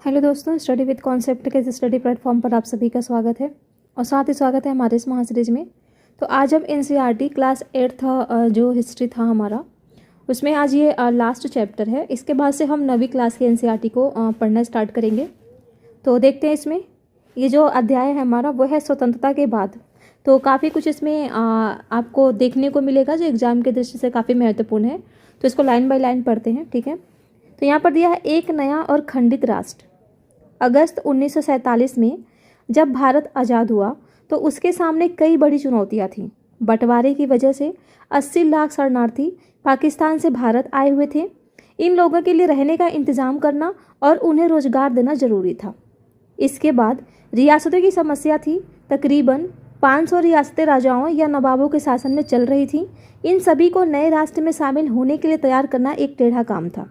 Hello दोस्तों, study with concept के इस स्टडी प्लेटफॉर्म पर आप सभी का स्वागत है और साथ ही स्वागत है हमारे इस महासीरीज में। तो आज हम एनसीईआरटी क्लास 8 था जो हिस्ट्री था हमारा, उसमें आज ये लास्ट चैप्टर है। इसके बाद से हम 9वीं क्लास के एनसीईआरटी को पढ़ना स्टार्ट करेंगे। तो देखते हैं इसमें ये जो अध्याय है हमारा वो है स्वतंत्रता के बाद। तो काफ़ी कुछ इसमें आपको देखने को मिलेगा जो एग्जाम की दृष्टि से काफ़ी महत्वपूर्ण है। तो इसको लाइन बाय लाइन पढ़ते हैं, ठीक है। तो यहाँ पर दिया है एक नया और खंडित राष्ट्र। अगस्त 1947 में जब भारत आज़ाद हुआ तो उसके सामने कई बड़ी चुनौतियां थीं। बंटवारे की वजह से 80 लाख शरणार्थी पाकिस्तान से भारत आए हुए थे। इन लोगों के लिए रहने का इंतज़ाम करना और उन्हें रोजगार देना जरूरी था। इसके बाद रियासतों की समस्या थी। तकरीबन 500 रियासतें राजाओं या नवाबों के शासन में चल रही थीं। इन सभी को नए राष्ट्र में शामिल होने के लिए तैयार करना एक टेढ़ा काम था।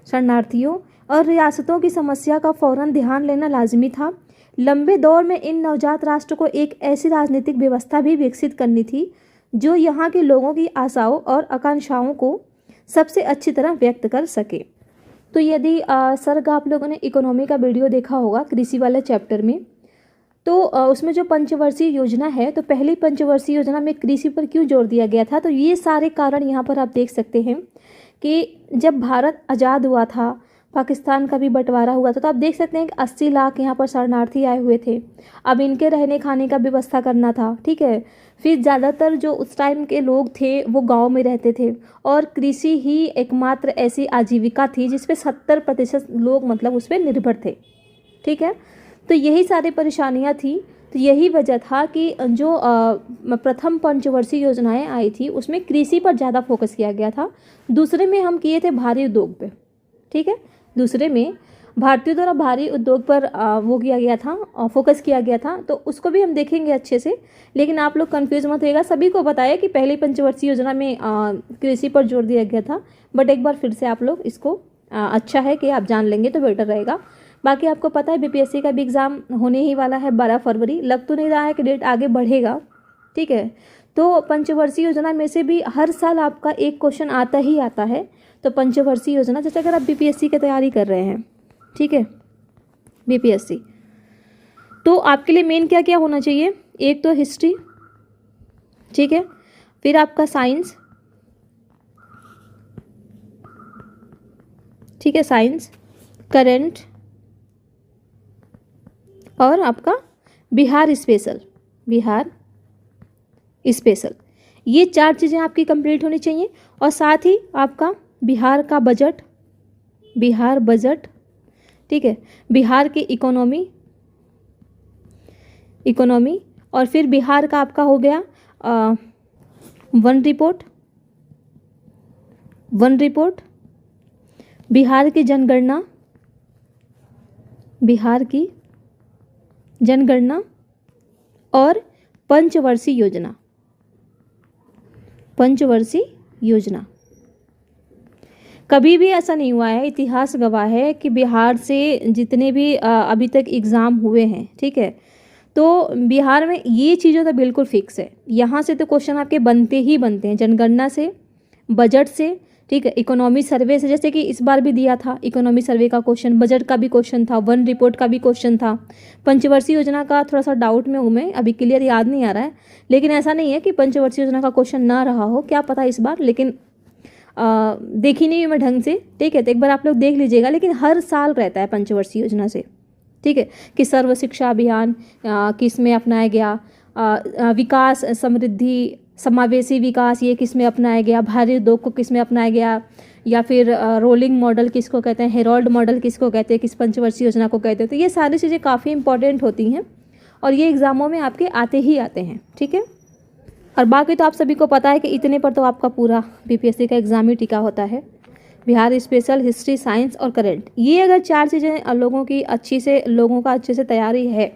शरणार्थियों और रियासतों की समस्या का फौरन ध्यान लेना लाजमी था। लंबे दौर में इन नवजात राष्ट्र को एक ऐसी राजनीतिक व्यवस्था भी विकसित करनी थी जो यहाँ के लोगों की आशाओं और आकांक्षाओं को सबसे अच्छी तरह व्यक्त कर सके। तो यदि सर आप लोगों ने इकोनॉमी का वीडियो देखा होगा कृषि वाले चैप्टर में, तो उसमें जो पंचवर्षीय योजना है, तो पहली पंचवर्षीय योजना में कृषि पर क्यों जोर दिया गया था, तो ये सारे कारण यहाँ पर आप देख सकते हैं कि जब भारत आज़ाद हुआ था, पाकिस्तान का भी बंटवारा हुआ था, तो आप देख सकते हैं कि 80 लाख यहाँ पर शरणार्थी आए हुए थे। अब इनके रहने खाने का व्यवस्था करना था, ठीक है। फिर ज़्यादातर जो उस टाइम के लोग थे वो गांव में रहते थे और कृषि ही एकमात्र ऐसी आजीविका थी जिस पे 70% लोग मतलब उस पर निर्भर थे, ठीक है। तो यही सारी परेशानियाँ थी। तो यही वजह था कि जो प्रथम पंचवर्षीय योजनाएं आई थी उसमें कृषि पर ज़्यादा फोकस किया गया था। दूसरे में हम किए थे भारी उद्योग पे, ठीक है। दूसरे में भारतीयों द्वारा भारी उद्योग पर वो किया गया था, फोकस किया गया था। तो उसको भी हम देखेंगे अच्छे से, लेकिन आप लोग कंफ्यूज मत होइएगा। सभी को बताया कि पहली पंचवर्षीय योजना में कृषि पर जोर दिया गया था, बट एक बार फिर से आप लोग इसको अच्छा है कि आप जान लेंगे तो बेटर रहेगा। बाकी आपको पता है बीपीएससी का भी एग्ज़ाम होने ही वाला है 12 फरवरी। लग तो नहीं रहा है कि डेट आगे बढ़ेगा, ठीक है। तो पंचवर्षीय योजना में से भी हर साल आपका एक क्वेश्चन आता ही आता है। तो पंचवर्षीय योजना, जैसे अगर आप बीपीएससी की तैयारी कर रहे हैं, ठीक है, बीपीएससी, तो आपके लिए मेन क्या क्या होना चाहिए, एक तो हिस्ट्री, ठीक है, फिर आपका साइंस, ठीक है, साइंस, करंट और आपका बिहार स्पेशल, बिहार स्पेशल। ये 4 चीज़ें आपकी कंप्लीट होनी चाहिए। और साथ ही आपका बिहार का बजट, बिहार बजट, ठीक है, बिहार की इकोनॉमी, इकोनॉमी, और फिर बिहार का आपका हो गया one report, one report, Bihar की जनगणना, बिहार की जनगणना, और पंचवर्षीय योजना, पंचवर्षीय योजना। कभी भी ऐसा नहीं हुआ है, इतिहास गवाह है कि बिहार से जितने भी अभी तक एग्ज़ाम हुए हैं, ठीक है, तो बिहार में ये चीज़ें तो बिल्कुल फिक्स है। यहाँ से तो क्वेश्चन आपके बनते ही बनते हैं, जनगणना से, बजट से, ठीक है, इकोनॉमी सर्वे से, जैसे कि इस बार भी दिया था इकोनॉमी सर्वे का क्वेश्चन, बजट का भी क्वेश्चन था, वन रिपोर्ट का भी क्वेश्चन था। पंचवर्षीय योजना का थोड़ा सा डाउट में हूँ मैं, अभी क्लियर याद नहीं आ रहा है, लेकिन ऐसा नहीं है कि पंचवर्षीय योजना का क्वेश्चन ना रहा हो, क्या पता इस बार, लेकिन देखी नहीं मैं ढंग से, ठीक है। तो एक बार आप लोग देख लीजिएगा, लेकिन हर साल रहता है पंचवर्षीय योजना से, ठीक है, कि सर्व शिक्षा अभियान किस में अपनाया गया, विकास समृद्धि समावेशी विकास ये किस में अपनाया गया, भारी उद्योग को किस में अपनाया गया, या फिर रोलिंग मॉडल किसको कहते हैं, हेरोल्ड मॉडल किसको कहते हैं, किस पंचवर्षीय योजना को कहते हैं। तो ये सारी चीज़ें काफ़ी इंपॉर्टेंट होती हैं और ये एग्ज़ामों में आपके आते ही आते हैं, ठीक है। और बाकी तो आप सभी को पता है कि इतने पर तो आपका पूरा बीपीएससी का एग्ज़ाम ही टिका होता है। बिहार स्पेशल, हिस्ट्री, साइंस और करंट, ये अगर 4 चीज़ें लोगों की अच्छी से, लोगों का अच्छे से तैयारी है,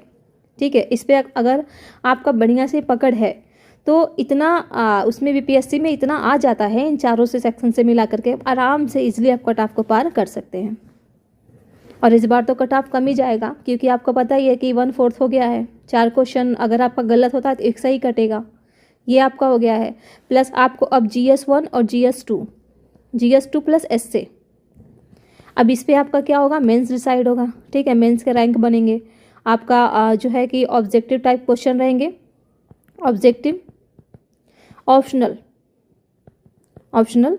ठीक है, इस पर अगर आपका बढ़िया से पकड़ है तो इतना उसमें बीपीएससी में इतना आ जाता है, इन चारों से सेक्शन से मिला करके आराम से इजीली आप कट ऑफ को पार कर सकते हैं। और इस बार तो कट ऑफ कम ही जाएगा, क्योंकि आपको पता ही है कि 1/4 हो गया है। 4 क्वेश्चन अगर आपका गलत होता है तो एक सही कटेगा, ये आपका हो गया है। प्लस आपको अब GS1 और GS2 GS2 प्लस एस से अब इस पे आपका क्या होगा, मेंस डिसाइड होगा, ठीक है, मेंस के रैंक बनेंगे। आपका जो है कि ऑब्जेक्टिव टाइप क्वेश्चन रहेंगे, ऑब्जेक्टिव, ऑप्शनल, ऑप्शनल,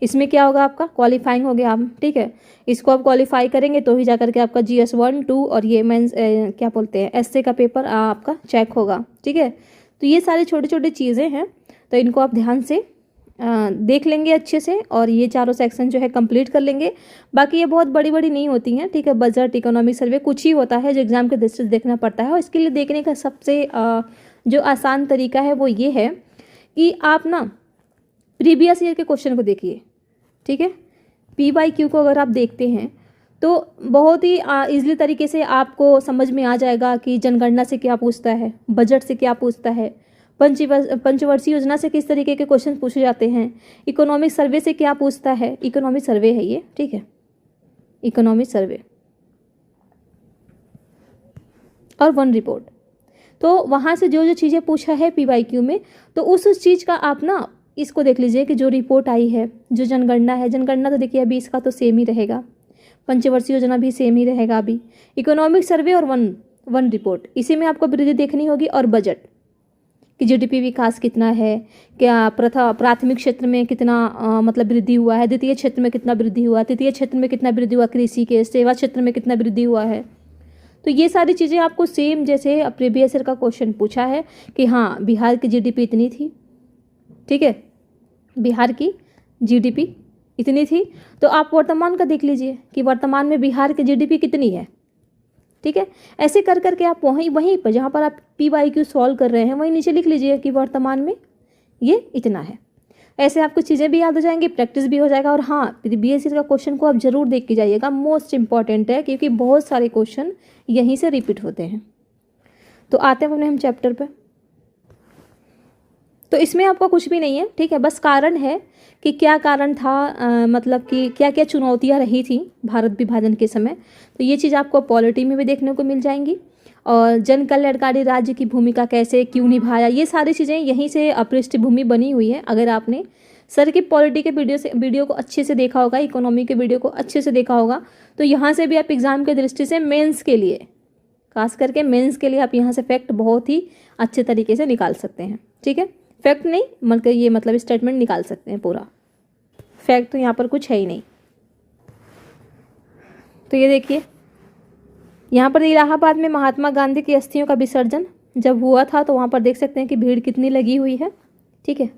इसमें क्या होगा आपका क्वालिफाइंग हो गया आप, ठीक है, इसको आप क्वालिफाई करेंगे तो ही जाकर के आपका GS 1, 2 और ये मेंस क्या बोलते हैं एसए का पेपर आपका चेक होगा, ठीक है। तो ये सारी छोटी छोटी चीज़ें हैं, तो इनको आप ध्यान से देख लेंगे अच्छे से, और ये चारों सेक्शन जो है कंप्लीट कर लेंगे। बाकी ये बहुत बड़ी बड़ी नहीं होती हैं, ठीक है, बजट, इकोनॉमिक सर्वे कुछ ही होता है जो एग्जाम के दृष्टि से देखना पड़ता है। और इसके लिए देखने का सबसे जो आसान तरीका है वो ये है कि आप ना प्रीवियस ईयर के क्वेश्चन को देखिए, ठीक है। PYQ को अगर आप देखते हैं तो बहुत ही ईजिली तरीके से आपको समझ में आ जाएगा कि जनगणना से क्या पूछता है, बजट से क्या पूछता है, पंचवर्षीय योजना से किस तरीके के क्वेश्चन पूछे जाते हैं, इकोनॉमिक सर्वे से क्या पूछता है, इकोनॉमिक सर्वे है ये, ठीक है, इकोनॉमिक सर्वे और वन रिपोर्ट। तो वहाँ से जो जो चीज़ें पूछा है PYQ में, तो उस चीज़ का आप ना इसको देख लीजिए कि जो रिपोर्ट आई है, जो जनगणना है, जनगणना तो देखिए अभी इसका तो सेम ही रहेगा, पंचवर्षीय योजना भी सेम ही रहेगा अभी, इकोनॉमिक सर्वे और वन रिपोर्ट, इसी में आपको वृद्धि देखनी होगी, और बजट कि GDP विकास कितना है, क्या प्राथमिक क्षेत्र में कितना मतलब वृद्धि हुआ है, द्वितीय क्षेत्र में कितना वृद्धि हुआ, तृतीय क्षेत्र में कितना वृद्धि हुआ, कृषि के सेवा क्षेत्र में कितना वृद्धि हुआ है। तो ये सारी चीज़ें आपको सेम जैसे प्रीवियस ईयर का क्वेश्चन पूछा है कि हाँ बिहार की GDP इतनी थी, ठीक है, बिहार की GDP इतनी थी, तो आप वर्तमान का देख लीजिए कि वर्तमान में बिहार की GDP कितनी है, ठीक है। ऐसे कर करके आप वहीं पर जहाँ पर आप PYQ सॉल्व कर रहे हैं वहीं नीचे लिख लीजिए कि वर्तमान में ये इतना है। ऐसे आपको चीज़ें भी याद हो जाएंगी, प्रैक्टिस भी हो जाएगा। और हाँ, प्रीवियस ईयर का क्वेश्चन को आप जरूर देख के जाइएगा, मोस्ट इंपॉर्टेंट है, क्योंकि बहुत सारे क्वेश्चन यहीं से रिपीट होते हैं। तो आते हैं अपने हम चैप्टर पे। तो इसमें आपका कुछ भी नहीं है, ठीक है, बस कारण है कि क्या कारण था, मतलब कि क्या क्या चुनौतियां रही थी भारत विभाजन के समय। तो ये चीज़ आपको पॉलिटी में भी देखने को मिल जाएंगी, और जन कल्याणकारी राज्य की भूमिका कैसे क्यों निभाया, ये सारी चीज़ें यहीं से पृष्ठभूमि बनी हुई है। अगर आपने सर की पॉलिटी के वीडियो को अच्छे से देखा होगा, इकोनॉमी के वीडियो को अच्छे से देखा होगा, तो यहाँ से भी आप एग्जाम के दृष्टि से मेंस के लिए, खास करके मेंस के लिए, आप यहाँ से फैक्ट बहुत ही अच्छे तरीके से निकाल सकते हैं, ठीक है। फैक्ट नहीं मतलब ये मतलब स्टेटमेंट निकाल सकते हैं पूरा, फैक्ट तो यहाँ पर कुछ है ही नहीं। तो ये देखिए यहाँ पर इलाहाबाद में महात्मा गांधी की अस्थियों का विसर्जन जब हुआ था, तो वहाँ पर देख सकते हैं कि भीड़ कितनी लगी हुई है, ठीक है।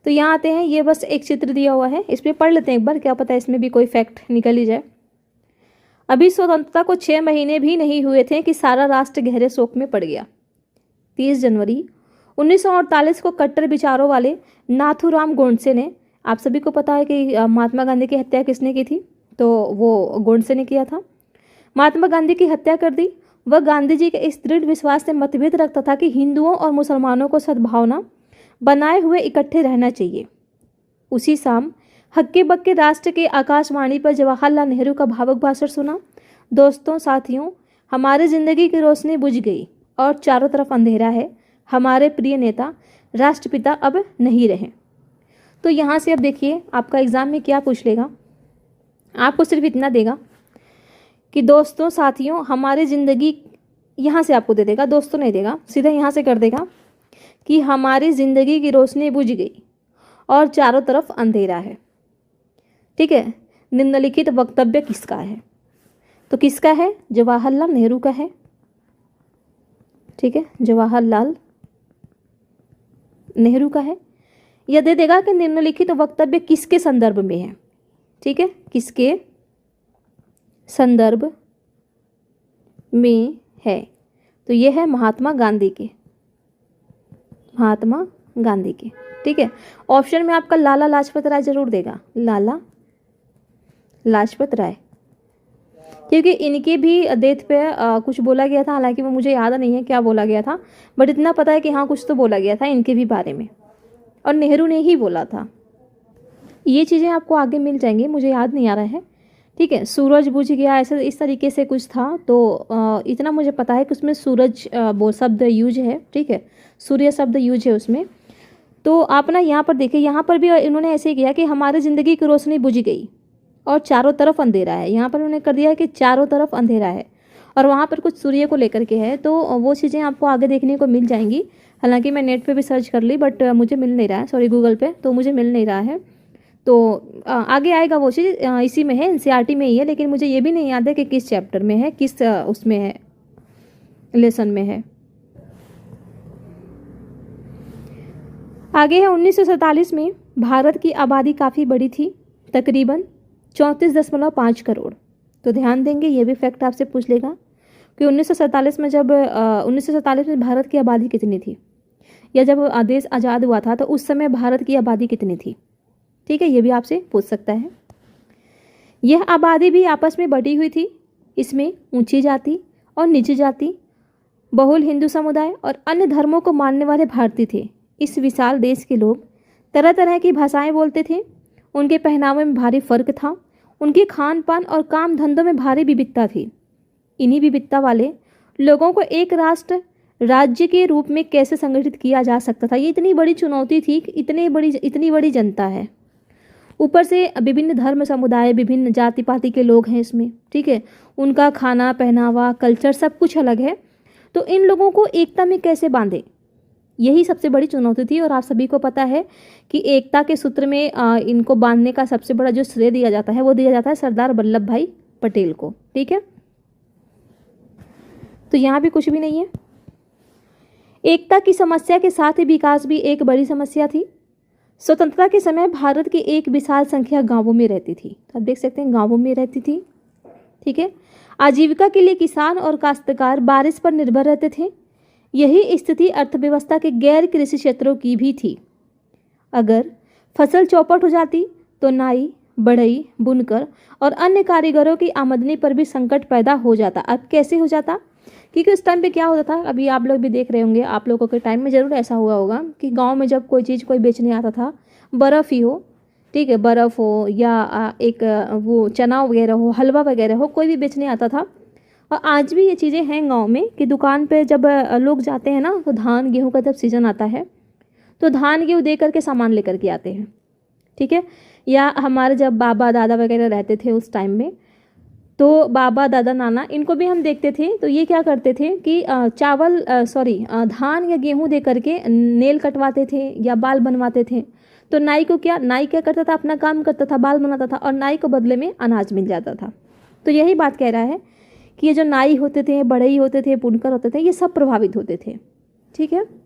तो यहाँ आते हैं, ये बस एक चित्र दिया हुआ है, इस पर पढ़ लेते हैं एक बार, क्या पता है इसमें भी कोई फैक्ट निकल ही जाए। अभी स्वतंत्रता को 6 महीने भी नहीं हुए थे कि सारा राष्ट्र गहरे शोक में पड़ गया। 30 जनवरी 1948 को कट्टर विचारों वाले नाथूराम गोडसे ने, आप सभी को पता है कि महात्मा गांधी की हत्या किसने की थी, तो वो गोडसे ने किया था। महात्मा गांधी की हत्या कर दी। वह गांधी जी के इस दृढ़ विश्वास से मतभेद रखता था कि हिंदुओं और मुसलमानों को सद्भावना बनाए हुए इकट्ठे रहना चाहिए। उसी शाम हक्के बक्के राष्ट्र के आकाशवाणी पर जवाहरलाल नेहरू का भावुक भाषण सुना। दोस्तों साथियों, हमारी जिंदगी की रोशनी बुझ गई और चारों तरफ अंधेरा है। हमारे प्रिय नेता राष्ट्रपिता अब नहीं रहे। तो यहाँ से अब देखिए आपका एग्जाम में क्या पूछ लेगा, आपको सिर्फ इतना देगा कि दोस्तों साथियों हमारी ज़िंदगी, यहाँ से आपको दे देगा, दोस्तों नहीं देगा, सीधा यहाँ से कर देगा कि हमारी ज़िंदगी की रोशनी बुझ गई और चारों तरफ अंधेरा है, ठीक है। निम्नलिखित वक्तव्य किसका है, तो किसका है, जवाहरलाल नेहरू का है, ठीक है, जवाहरलाल नेहरू का है। यह दे देगा कि निम्नलिखित वक्तव्य किसके संदर्भ में है, ठीक है, किसके संदर्भ में है, तो ये है महात्मा गांधी के, महात्मा गांधी के, ठीक है। ऑप्शन में आपका लाला लाजपत राय जरूर देगा, लाला लाजपत राय, क्योंकि इनके भी डेथ पे कुछ बोला गया था, हालांकि वो मुझे याद नहीं है क्या बोला गया था, बट इतना पता है कि हाँ कुछ तो बोला गया था इनके भी बारे में, और नेहरू ने ही बोला था। ये चीज़ें आपको आगे मिल जाएंगी, मुझे याद नहीं आ रहा है, ठीक है। सूरज बुझ गया, ऐसा इस तरीके से कुछ था, तो इतना मुझे पता है कि उसमें सूरज वो शब्द यूज है, ठीक है, सूर्य शब्द यूज है उसमें। तो आप ना यहाँ पर देखिए, यहाँ पर भी इन्होंने ऐसे ही किया कि हमारी ज़िंदगी की रोशनी बुझ गई और चारों तरफ अंधेरा है। यहाँ पर उन्होंने कर दिया है कि चारों तरफ अंधेरा है, और वहाँ पर कुछ सूर्य को लेकर के है, तो वो चीज़ें आपको आगे देखने को मिल जाएंगी। हालांकि मैं नेट पे भी सर्च कर ली, बट मुझे मिल नहीं रहा है, सॉरी गूगल पे, तो मुझे मिल नहीं रहा है। तो आगे आएगा वो चीज़, इसी में है, एनसीईआरटी में ही है, लेकिन मुझे ये भी नहीं याद है कि किस चैप्टर में है, किस उसमें है, लेसन में है। आगे है 1947 में भारत की आबादी काफ़ी बड़ी थी, तकरीबन 34.5 करोड़। तो ध्यान देंगे, ये भी फैक्ट आपसे पूछ लेगा कि 1947 में जब 1947 में भारत की आबादी कितनी थी, या जब देश आज़ाद हुआ था तो उस समय भारत की आबादी कितनी थी। ठीक है, ये भी आपसे पूछ सकता है। यह आबादी भी आपस में बटी हुई थी। इसमें ऊंची जाति और नीची जाति, बहुल हिंदू समुदाय और अन्य धर्मों को मानने वाले भारतीय थे। इस विशाल देश के लोग तरह तरह की भाषाएं बोलते थे। उनके पहनावे में भारी फर्क था। उनके खान पान और काम धंधों में भारी विविधता थी। इन्हीं विविधता वाले लोगों को एक राष्ट्र राज्य के रूप में कैसे संगठित किया जा सकता था, ये इतनी बड़ी चुनौती थी कि इतनी बड़ी जनता है, ऊपर से विभिन्न धर्म समुदाय, विभिन्न जाति पाति के लोग हैं इसमें। ठीक है, उनका खाना पहनावा कल्चर सब कुछ अलग है, तो इन लोगों को एकता में कैसे बांधे, यही सबसे बड़ी चुनौती थी। और आप सभी को पता है कि एकता के सूत्र में इनको बांधने का सबसे बड़ा जो श्रेय दिया जाता है वो दिया जाता है सरदार वल्लभ भाई पटेल को। ठीक है, तो यहाँ भी कुछ भी नहीं है। एकता की समस्या के साथ ही विकास भी एक बड़ी समस्या थी। स्वतंत्रता के समय भारत की एक विशाल संख्या गांवों में रहती थी। तो आप देख सकते हैं गांवों में रहती थी। ठीक है, आजीविका के लिए किसान और काश्तकार बारिश पर निर्भर रहते थे। यही स्थिति अर्थव्यवस्था के गैर कृषि क्षेत्रों की भी थी। अगर फसल चौपट हो जाती तो नाई, बढ़ई, बुनकर और अन्य कारीगरों की आमदनी पर भी संकट पैदा हो जाता। अब कैसे हो जाता, क्योंकि उस टाइम पे क्या होता था, अभी आप लोग भी देख रहे होंगे, आप लोगों के टाइम में ज़रूर ऐसा हुआ होगा कि गांव में जब कोई चीज़ कोई बेचने आता था, बर्फ़ ही हो, ठीक है, बर्फ़ हो या एक वो चना वगैरह हो, हलवा वगैरह हो, कोई भी बेचने आता था। और आज भी ये चीज़ें हैं गांव में कि दुकान पे जब लोग जाते हैं ना, तो धान गेहूं का जब सीज़न आता है तो धान गेहूं दे करके सामान लेकर के आते हैं। ठीक है, या हमारे जब बाबा दादा वगैरह रहते थे उस टाइम में, तो बाबा दादा नाना इनको भी हम देखते थे, तो ये क्या करते थे कि धान या गेहूं दे करके नेल कटवाते थे या बाल बनवाते थे। तो नाई क्या करता था, अपना काम करता था, बाल बनाता था, और नाई को बदले में अनाज मिल जाता था। तो यही बात कह रहा है कि ये जो नाई होते थे, बढ़ई होते थे, बुनकर होते थे, ये सब प्रभावित होते थे। ठीक है,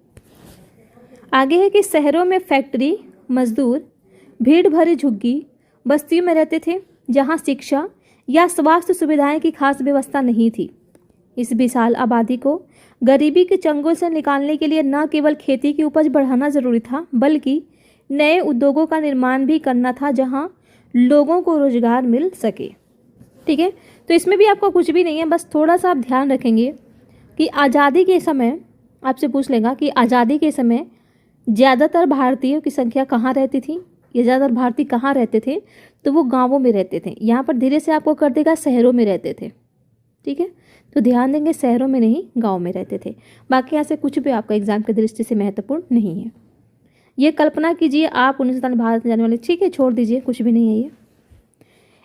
आगे है कि शहरों में फैक्ट्री मजदूर भीड़ भरी झुग्गी बस्तियों में रहते थे, जहाँ शिक्षा या स्वास्थ्य सुविधाएं की खास व्यवस्था नहीं थी। इस विशाल आबादी को गरीबी के चंगुल से निकालने के लिए न केवल खेती की उपज बढ़ाना जरूरी था, बल्कि नए उद्योगों का निर्माण भी करना था, जहां लोगों को रोजगार मिल सके। ठीक है, तो इसमें भी आपको कुछ भी नहीं है, बस थोड़ा सा आप ध्यान रखेंगे कि आज़ादी के समय आपसे पूछ लेगा कि आज़ादी के समय ज़्यादातर भारतीयों की संख्या कहाँ रहती थी, ये ज़्यादातर भारतीय कहाँ रहते थे, तो वो गांवों में रहते थे। यहाँ पर धीरे से आपको कर देगा शहरों में रहते थे। ठीक है, तो ध्यान देंगे शहरों में नहीं, गांव में रहते थे। बाकी यहाँ से कुछ भी आपका एग्जाम की दृष्टि से महत्वपूर्ण नहीं है। ये कल्पना कीजिए आप 1947 भारत में जाने वाले, ठीक है, छोड़ दीजिए, कुछ भी नहीं है ये।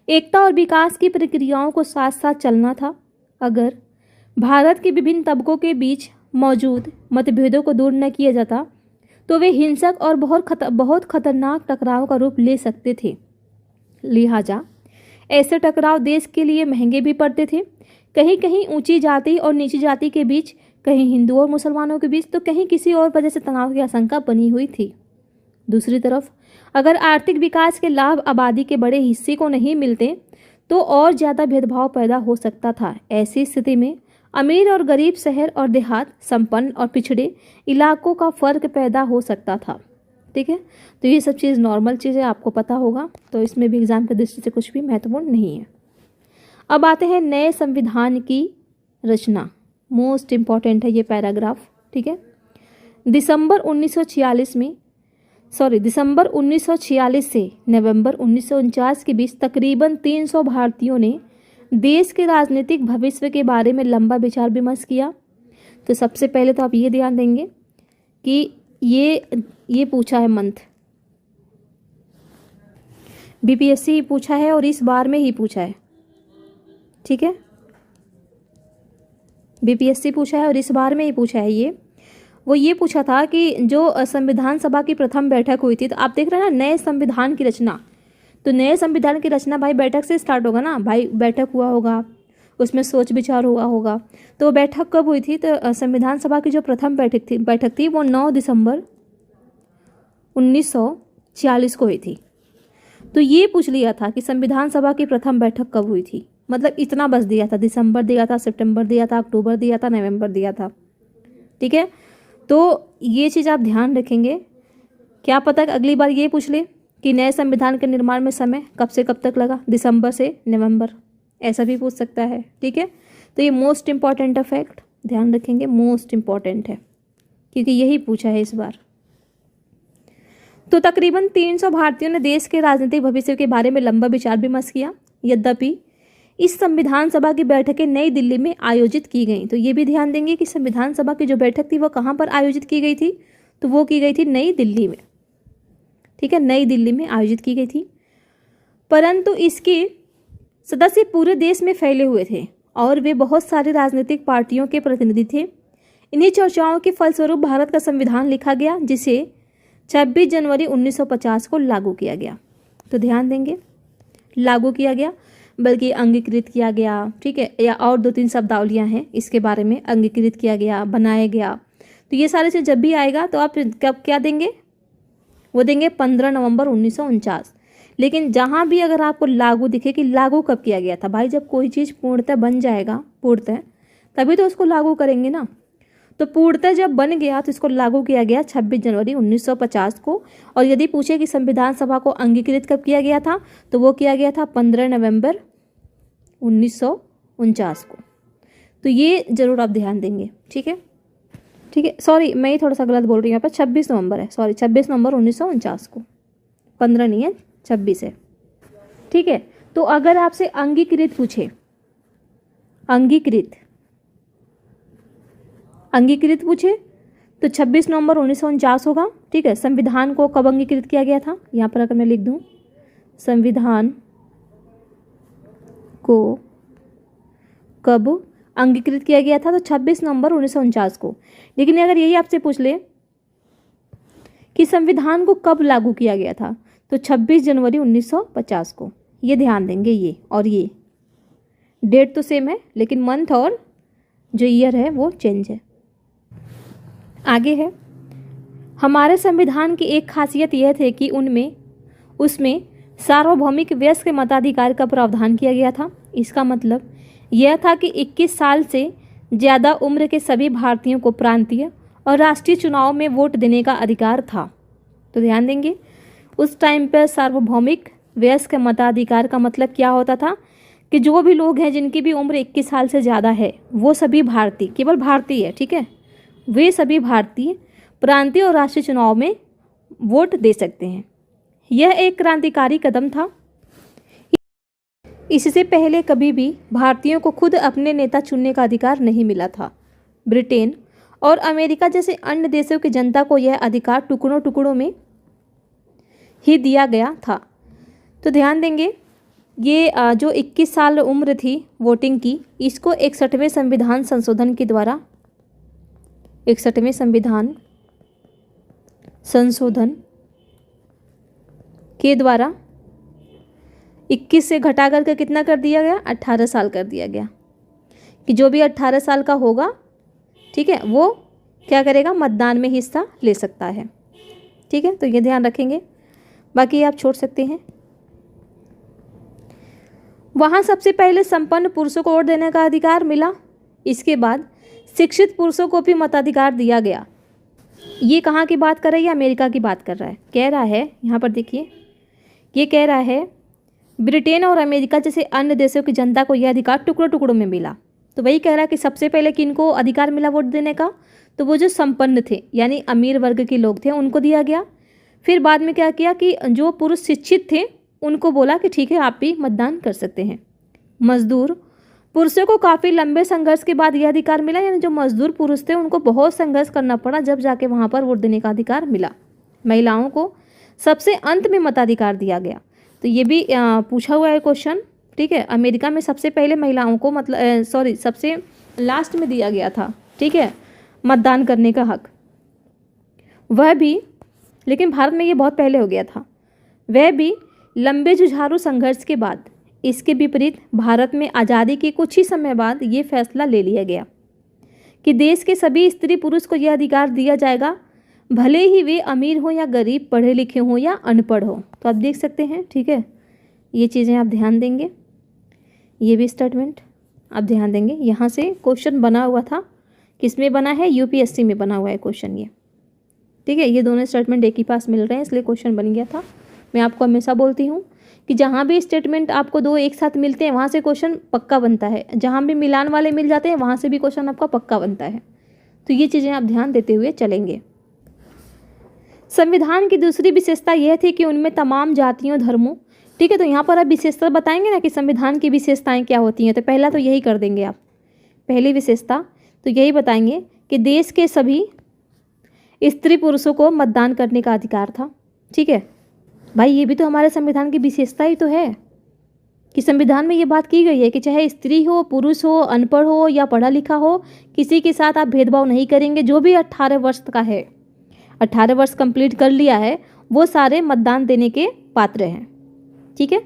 एकता और विकास की प्रक्रियाओं को साथ साथ चलना था। अगर भारत के विभिन्न तबकों के बीच मौजूद मतभेदों को दूर न किया जाता तो वे हिंसक और बहुत खतरनाक टकराव का रूप ले सकते थे। लिहाजा ऐसे टकराव देश के लिए महंगे भी पड़ते थे। कहीं कहीं ऊंची जाति और नीची जाति के बीच, कहीं हिंदुओं और मुसलमानों के बीच, तो कहीं किसी और वजह से तनाव की आशंका बनी हुई थी। दूसरी तरफ अगर आर्थिक विकास के लाभ आबादी के बड़े हिस्से को नहीं मिलते तो और ज़्यादा भेदभाव पैदा हो सकता था। ऐसी स्थिति में अमीर और गरीब, शहर और देहात, संपन्न और पिछड़े इलाकों का फर्क पैदा हो सकता था। ठीक है, तो ये सब चीज़ नॉर्मल चीज़ें आपको पता होगा, तो इसमें भी एग्जाम की दृष्टि से कुछ भी महत्वपूर्ण नहीं है। अब आते हैं नए संविधान की रचना, मोस्ट इम्पॉर्टेंट है ये पैराग्राफ। ठीक है, दिसंबर 1946 से नवंबर 1949 के बीच तकरीबन 300 भारतीयों ने देश के राजनीतिक भविष्य के बारे में लंबा विचार विमर्श किया। तो सबसे पहले तो आप ये ध्यान देंगे कि ये पूछा है मंथ, बीपीएससी ही पूछा है और इस बार में ही पूछा है, ठीक है। बीपीएससी पूछा है और इस बार में ही पूछा है वो ये पूछा था कि जो संविधान सभा की प्रथम बैठक हुई थी, तो आप देख रहे हैं ना नए संविधान की रचना, तो नए संविधान की रचना भाई बैठक से स्टार्ट होगा ना भाई, बैठक हुआ होगा, उसमें सोच विचार हुआ होगा। तो वो बैठक कब हुई थी? तो संविधान सभा की जो प्रथम बैठक थी वो 9 दिसंबर 1940 को हुई थी। तो ये पूछ लिया था कि संविधान सभा की प्रथम बैठक कब हुई थी, मतलब इतना बस दिया था, दिसंबर दिया था, सितंबर दिया था, अक्टूबर दिया था, नवंबर दिया था, ठीक है। तो ये चीज़ आप ध्यान रखेंगे, क्या पता अगली बार ये पूछ ले कि नए संविधान के निर्माण में समय कब से कब तक लगा, दिसंबर से नवंबर, ऐसा भी पूछ सकता है, ठीक है। तो ये मोस्ट इम्पॉर्टेंट है फैक्ट, ध्यान रखेंगे, मोस्ट इम्पॉर्टेंट है क्योंकि यही पूछा है इस बार। तो तकरीबन 300 भारतीयों ने देश के राजनीतिक भविष्य के बारे में लंबा विचार विमर्श किया। यद्यपि इस संविधान सभा की बैठकें नई दिल्ली में आयोजित की गई। तो ये भी ध्यान देंगे कि संविधान सभा की जो बैठक थी वो कहाँ पर आयोजित की गई थी, तो वो की गई थी नई दिल्ली में, ठीक है, नई दिल्ली में आयोजित की गई थी। परंतु इसके सदस्य पूरे देश में फैले हुए थे और वे बहुत सारी राजनीतिक पार्टियों के प्रतिनिधि थे। इन्हीं चर्चाओं के फलस्वरूप भारत का संविधान लिखा गया, जिसे 26 जनवरी 1950 को लागू किया गया। तो ध्यान देंगे, लागू किया गया, बल्कि अंगीकृत किया गया, ठीक है, या और 2-3 शब्दावलियाँ हैं इसके बारे में, अंगीकृत किया गया, बनाया गया। तो ये सारे चीज़ जब भी आएगा तो आप कब क्या देंगे, वो देंगे 15 नवंबर 1949। लेकिन जहाँ भी अगर आपको लागू दिखे कि लागू कब किया गया था, भाई जब कोई चीज़ पूर्णतः बन जाएगा, पूर्णतः तभी तो उसको लागू करेंगे ना। तो पूर्णतः जब बन गया तो इसको लागू किया गया 26 जनवरी 1950 को। और यदि पूछे कि संविधान सभा को अंगीकृत कब किया गया था, तो वो किया गया था 15 नवंबर 1949 को। तो ये जरूर आप ध्यान देंगे, ठीक है, ठीक है। सॉरी, मैं ही थोड़ा सा गलत बोल रही हूँ, यहाँ पर 26 नवंबर है, सॉरी 26 नवंबर 1949 को, 15 नहीं है, 26 है, ठीक है। तो अगर आपसे अंगीकृत पूछे, अंगीकृत पूछे तो 26 नवंबर 1949 होगा, ठीक है। संविधान को कब अंगीकृत किया गया था, यहाँ पर अगर मैं लिख दूँ संविधान को कब अंगीकृत किया गया था, तो 26 नवंबर 1949 को। लेकिन अगर यही आपसे पूछ ले कि संविधान को कब लागू किया गया था, तो 26 जनवरी 1950 को। ये ध्यान देंगे, ये और ये डेट तो सेम है, लेकिन मंथ और जो ईयर है वो चेंज है। आगे है, हमारे संविधान की एक खासियत यह थे कि उसमें सार्वभौमिक वयस्क मताधिकार का प्रावधान किया गया था। इसका मतलब यह था कि 21 साल से ज़्यादा उम्र के सभी भारतीयों को प्रांतीय और राष्ट्रीय चुनाव में वोट देने का अधिकार था। तो ध्यान देंगे, उस टाइम पर सार्वभौमिक वयस्क मताधिकार का मतलब क्या होता था कि जो भी लोग हैं जिनकी भी उम्र 21 साल से ज़्यादा है, वो सभी भारतीय, केवल भारतीय है, ठीक है, वे सभी भारतीय प्रांतीय और राष्ट्रीय चुनाव में वोट दे सकते हैं। यह एक क्रांतिकारी कदम था। इससे पहले कभी भी भारतीयों को खुद अपने नेता चुनने का अधिकार नहीं मिला था। ब्रिटेन और अमेरिका जैसे अन्य देशों की जनता को यह अधिकार टुकड़ों टुकड़ों में ही दिया गया था। तो ध्यान देंगे, ये जो 21 साल उम्र थी वोटिंग की, इसको 61वें संविधान संशोधन के द्वारा 61वें संविधान संशोधन के द्वारा 21 से घटा करके कितना कर दिया गया, 18 साल कर दिया गया कि जो भी 18 साल का होगा, ठीक है, वो क्या करेगा, मतदान में हिस्सा ले सकता है, ठीक है। तो ये ध्यान रखेंगे, बाकी आप छोड़ सकते हैं। वहाँ सबसे पहले संपन्न पुरुषों को वोट देने का अधिकार मिला। इसके बाद शिक्षित पुरुषों को भी मताधिकार दिया गया। ये कहाँ की बात कर रही है, अमेरिका की बात कर रहा है। कह रहा है यहाँ पर देखिए, ये कह रहा है ब्रिटेन और अमेरिका जैसे अन्य देशों की जनता को यह अधिकार टुकड़ों टुकड़ों में मिला। तो वही कह रहा है कि सबसे पहले किनको अधिकार मिला वोट देने का, तो वो जो संपन्न थे यानी अमीर वर्ग के लोग थे उनको दिया गया। फिर बाद में क्या किया कि जो पुरुष शिक्षित थे उनको बोला कि ठीक है आप भी मतदान कर सकते हैं। मजदूर पुरुषों को काफ़ी लंबे संघर्ष के बाद यह अधिकार मिला, यानी जो मजदूर पुरुष थे उनको बहुत संघर्ष करना पड़ा जब जाके वहाँ पर वोट देने का अधिकार मिला। महिलाओं को सबसे अंत में मताधिकार दिया गया। तो ये भी पूछा हुआ है क्वेश्चन, ठीक है। अमेरिका में सबसे पहले महिलाओं को मतलब सबसे लास्ट में दिया गया था, ठीक है, मतदान करने का हक, वह भी, लेकिन भारत में ये बहुत पहले हो गया था, वह भी लंबे जुझारू संघर्ष के बाद। इसके विपरीत भारत में आज़ादी के कुछ ही समय बाद ये फैसला ले लिया गया कि देश के सभी स्त्री पुरुष को यह अधिकार दिया जाएगा, भले ही वे अमीर हो या गरीब, पढ़े लिखे हों या अनपढ़ हो। तो आप देख सकते हैं, ठीक है, ये चीज़ें आप ध्यान देंगे, ये भी स्टेटमेंट आप ध्यान देंगे। यहाँ से क्वेश्चन बना हुआ था, किसमें बना है, यूपीएससी में बना हुआ है क्वेश्चन ये, ठीक है। ये दोनों स्टेटमेंट एक ही पास मिल रहे हैं, इसलिए क्वेश्चन बन गया था। मैं आपको हमेशा बोलती हूँ कि जहाँ भी स्टेटमेंट आपको दो एक साथ मिलते हैं वहाँ से क्वेश्चन पक्का बनता है, जहाँ भी मिलान वाले मिल जाते हैं वहाँ से भी क्वेश्चन आपका पक्का बनता है। तो ये चीज़ें आप ध्यान देते हुए चलेंगे। संविधान की दूसरी विशेषता यह थी कि उनमें तमाम जातियों, धर्मों, ठीक है। तो यहाँ पर आप विशेषता बताएंगे ना कि संविधान की विशेषताएं क्या होती हैं, तो पहला तो यही कर देंगे आप, पहली विशेषता तो यही बताएंगे कि देश के सभी स्त्री पुरुषों को मतदान करने का अधिकार था, ठीक है। भाई ये भी तो हमारे संविधान की विशेषता ही तो है कि संविधान में ये बात की गई है कि चाहे स्त्री हो, पुरुष हो, अनपढ़ हो या पढ़ा लिखा हो, किसी के साथ आप भेदभाव नहीं करेंगे। जो भी 18 वर्ष का है, 18 वर्ष कंप्लीट कर लिया है, वो सारे मतदान देने के पात्र हैं, ठीक है।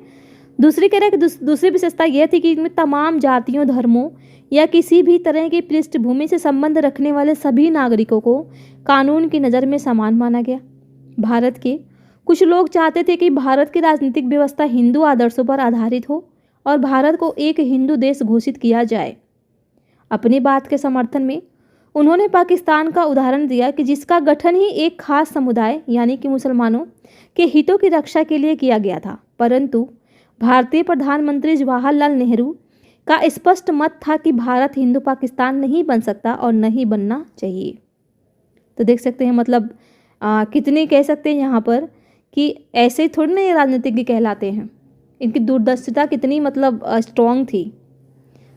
दूसरी कह रहे हैं कि दूसरी विशेषता यह थी कि इनमें तमाम जातियों, धर्मों या किसी भी तरह की पृष्ठभूमि से संबंध रखने वाले सभी नागरिकों को कानून की नज़र में समान माना गया। भारत के कुछ लोग चाहते थे कि भारत की राजनीतिक व्यवस्था हिंदू आदर्शों पर आधारित हो और भारत को एक हिंदू देश घोषित किया जाए। अपनी बात के समर्थन में उन्होंने पाकिस्तान का उदाहरण दिया कि जिसका गठन ही एक खास समुदाय यानी कि मुसलमानों के हितों की रक्षा के लिए किया गया था, परंतु भारतीय प्रधानमंत्री जवाहरलाल नेहरू का स्पष्ट मत था कि भारत हिंदू पाकिस्तान नहीं बन सकता और नहीं बनना चाहिए। तो देख सकते हैं मतलब कितने कह सकते हैं यहाँ पर कि ऐसे ही थोड़ी ना ये राजनीतिज्ञ कहलाते हैं, इनकी दूरदर्शिता कितनी मतलब स्ट्रॉन्ग थी,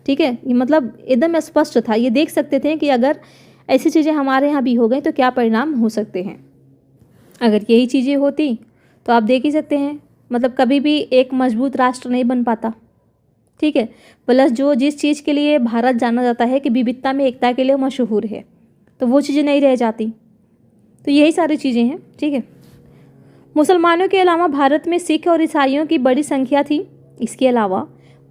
ठीक है। ये मतलब एकदम स्पष्ट था, ये देख सकते थे कि अगर ऐसी चीज़ें हमारे यहाँ भी हो गई तो क्या परिणाम हो सकते हैं। अगर यही चीज़ें होती तो आप देख ही सकते हैं मतलब कभी भी एक मजबूत राष्ट्र नहीं बन पाता, ठीक है। प्लस जो जिस चीज़ के लिए भारत जाना जाता है कि विविधता में एकता के लिए मशहूर है, तो वो चीज़ें नहीं रह जाती। तो यही सारी चीज़ें हैं, ठीक है। मुसलमानों के अलावा भारत में सिख और ईसाइयों की बड़ी संख्या थी। इसके अलावा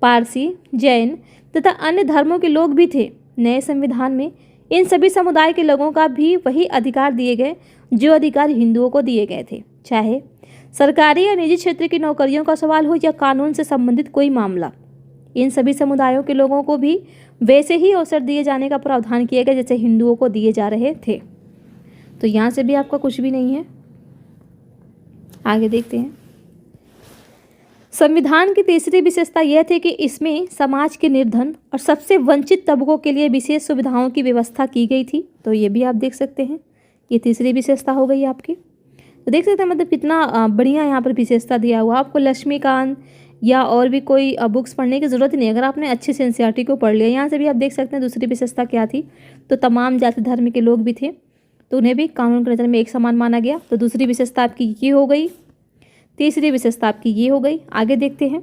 पारसी, जैन तथा अन्य धर्मों के लोग भी थे। नए संविधान में इन सभी समुदाय के लोगों का भी वही अधिकार दिए गए जो अधिकार हिंदुओं को दिए गए थे, चाहे सरकारी या निजी क्षेत्र की नौकरियों का सवाल हो या कानून से संबंधित कोई मामला। इन सभी समुदायों के लोगों को भी वैसे ही अवसर दिए जाने का प्रावधान किया गया जैसे हिंदुओं को दिए जा रहे थे। तो यहाँ से भी आपका कुछ भी नहीं है। आगे देखते हैं। संविधान की तीसरी विशेषता यह थी कि इसमें समाज के निर्धन और सबसे वंचित तबकों के लिए विशेष सुविधाओं की व्यवस्था की गई थी। तो ये भी आप देख सकते हैं, ये तीसरी विशेषता हो गई आपकी। तो देख सकते हैं मतलब कितना बढ़िया यहाँ पर विशेषता दिया हुआ। आपको लक्ष्मीकांत या और भी कोई बुक्स पढ़ने की ज़रूरत नहीं, अगर आपने अच्छे से एनसीईआरटी को पढ़ लिया। यहाँ से भी आप देख सकते हैं दूसरी विशेषता क्या थी, तो तमाम जाति धर्म के लोग भी थे तो उन्हें भी कानून की नज़र में एक समान माना गया। तो दूसरी विशेषता आपकी ये हो गई, तीसरी विशेषता आपकी ये हो गई। आगे देखते हैं।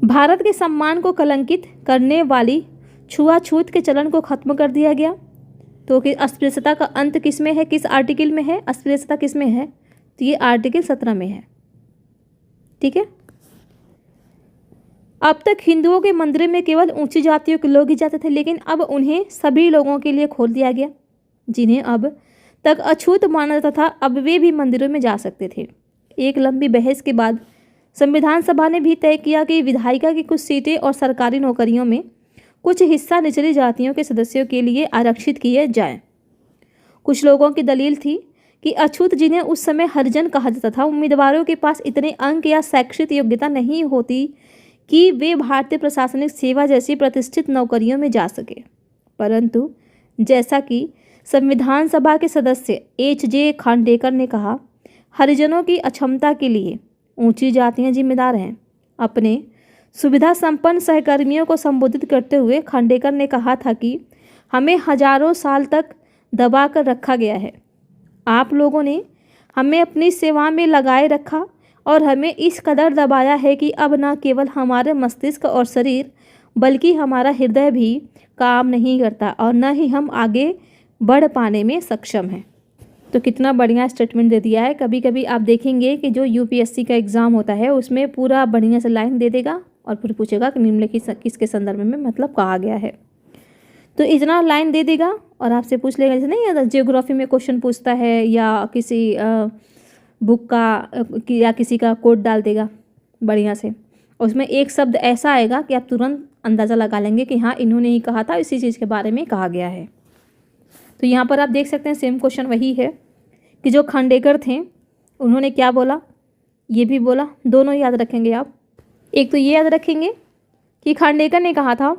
भारत के सम्मान को कलंकित करने वाली छुआछूत के चलन को खत्म कर दिया गया। तो कि अस्पृश्यता का अंत किस में है, किस आर्टिकल में है, अस्पृश्यता किस में है, तो ये आर्टिकल 17 में है, ठीक है। अब तक हिंदुओं के मंदिर में केवल ऊंची जातियों के लोग ही जाते थे, लेकिन अब उन्हें सभी लोगों के लिए खोल दिया गया। जिन्हें अब तक अछूत माना जाता था, अब वे भी मंदिरों में जा सकते थे। एक लंबी बहस के बाद संविधान सभा ने भी तय किया कि विधायिका की कुछ सीटें और सरकारी नौकरियों में कुछ हिस्सा निचली जातियों के सदस्यों के लिए आरक्षित किए जाएं। कुछ लोगों की दलील थी कि अछूत, जिन्हें उस समय हरिजन कहा जाता था, उम्मीदवारों के पास इतने अंक या शैक्षिक योग्यता नहीं होती कि वे भारतीय प्रशासनिक सेवा जैसी प्रतिष्ठित नौकरियों में जा सके। परंतु जैसा कि संविधान सभा के सदस्य H.J. खांडेकर ने कहा, हरिजनों की अक्षमता के लिए ऊंची जातियां जिम्मेदार हैं। अपने सुविधा संपन्न सहकर्मियों को संबोधित करते हुए खांडेकर ने कहा था कि हमें हजारों साल तक दबा कर रखा गया है। आप लोगों ने हमें अपनी सेवा में लगाए रखा और हमें इस कदर दबाया है कि अब न केवल हमारे मस्तिष्क और शरीर बल्कि हमारा हृदय भी काम नहीं करता और न ही हम आगे बढ़ पाने में सक्षम हैं। तो कितना बढ़िया स्टेटमेंट दे दिया है। कभी कभी आप देखेंगे कि जो यूपीएससी का एग्ज़ाम होता है उसमें पूरा बढ़िया से लाइन दे देगा और फिर पूछेगा कि निम्नलिखित किसके संदर्भ में मतलब कहा गया है। तो इतना लाइन दे देगा और आपसे पूछ लेगा, जैसे नहीं जियोग्राफी में क्वेश्चन पूछता है या किसी बुक का या किसी का कोड डाल देगा बढ़िया से, और उसमें एक शब्द ऐसा आएगा कि आप तुरंत अंदाज़ा लगा लेंगे कि हाँ इन्होंने ही कहा था, इसी चीज़ के बारे में कहा गया है। तो यहाँ पर आप देख सकते हैं सेम क्वेश्चन वही है कि जो खांडेकर थे उन्होंने क्या बोला, ये भी बोला, दोनों याद रखेंगे आप। एक तो ये याद रखेंगे कि खांडेकर ने कहा था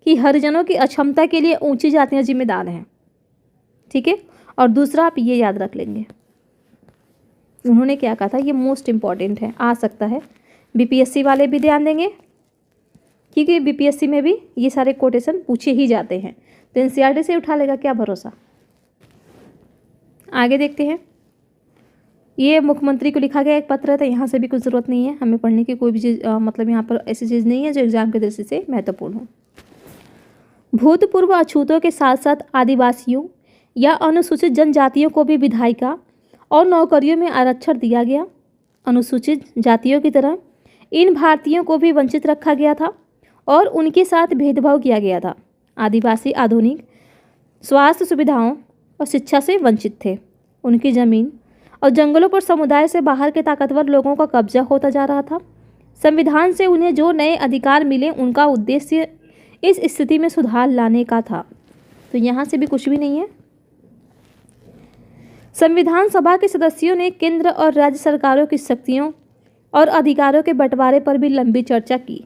कि हरिजनों की अक्षमता के लिए ऊंची जातियां जिम्मेदार हैं, ठीक है। और दूसरा आप ये याद रख लेंगे, उन्होंने क्या कहा था, ये मोस्ट इम्पॉर्टेंट है, आ सकता है बीपीएससी वाले भी ध्यान देंगे क्योंकि बीपीएससी में भी ये सारे कोटेशन पूछे ही जाते हैं, तो एनसीईआरटी से उठा लेगा क्या भरोसा। आगे देखते हैं। ये मुख्यमंत्री को लिखा गया एक पत्र था, यहाँ से भी कुछ ज़रूरत नहीं है हमें पढ़ने की, कोई भी चीज़ मतलब यहाँ पर ऐसी चीज़ नहीं है जो एग्जाम की दृष्टि से महत्वपूर्ण हो। भूतपूर्व अछूतों के साथ साथ आदिवासियों या अनुसूचित जनजातियों को भी विधायिका और नौकरियों में आरक्षण दिया गया। अनुसूचित जातियों की तरह इन भारतीयों को भी वंचित रखा गया था और उनके साथ भेदभाव किया गया था। आदिवासी आधुनिक स्वास्थ्य सुविधाओं और शिक्षा से वंचित थे। उनकी ज़मीन और जंगलों पर समुदाय से बाहर के ताकतवर लोगों का कब्जा होता जा रहा था। संविधान से उन्हें जो नए अधिकार मिले उनका उद्देश्य इस स्थिति में सुधार लाने का था। तो यहाँ से भी कुछ भी नहीं है। संविधान सभा के सदस्यों ने केंद्र और राज्य सरकारों की शक्तियों और अधिकारों के बंटवारे पर भी लंबी चर्चा की।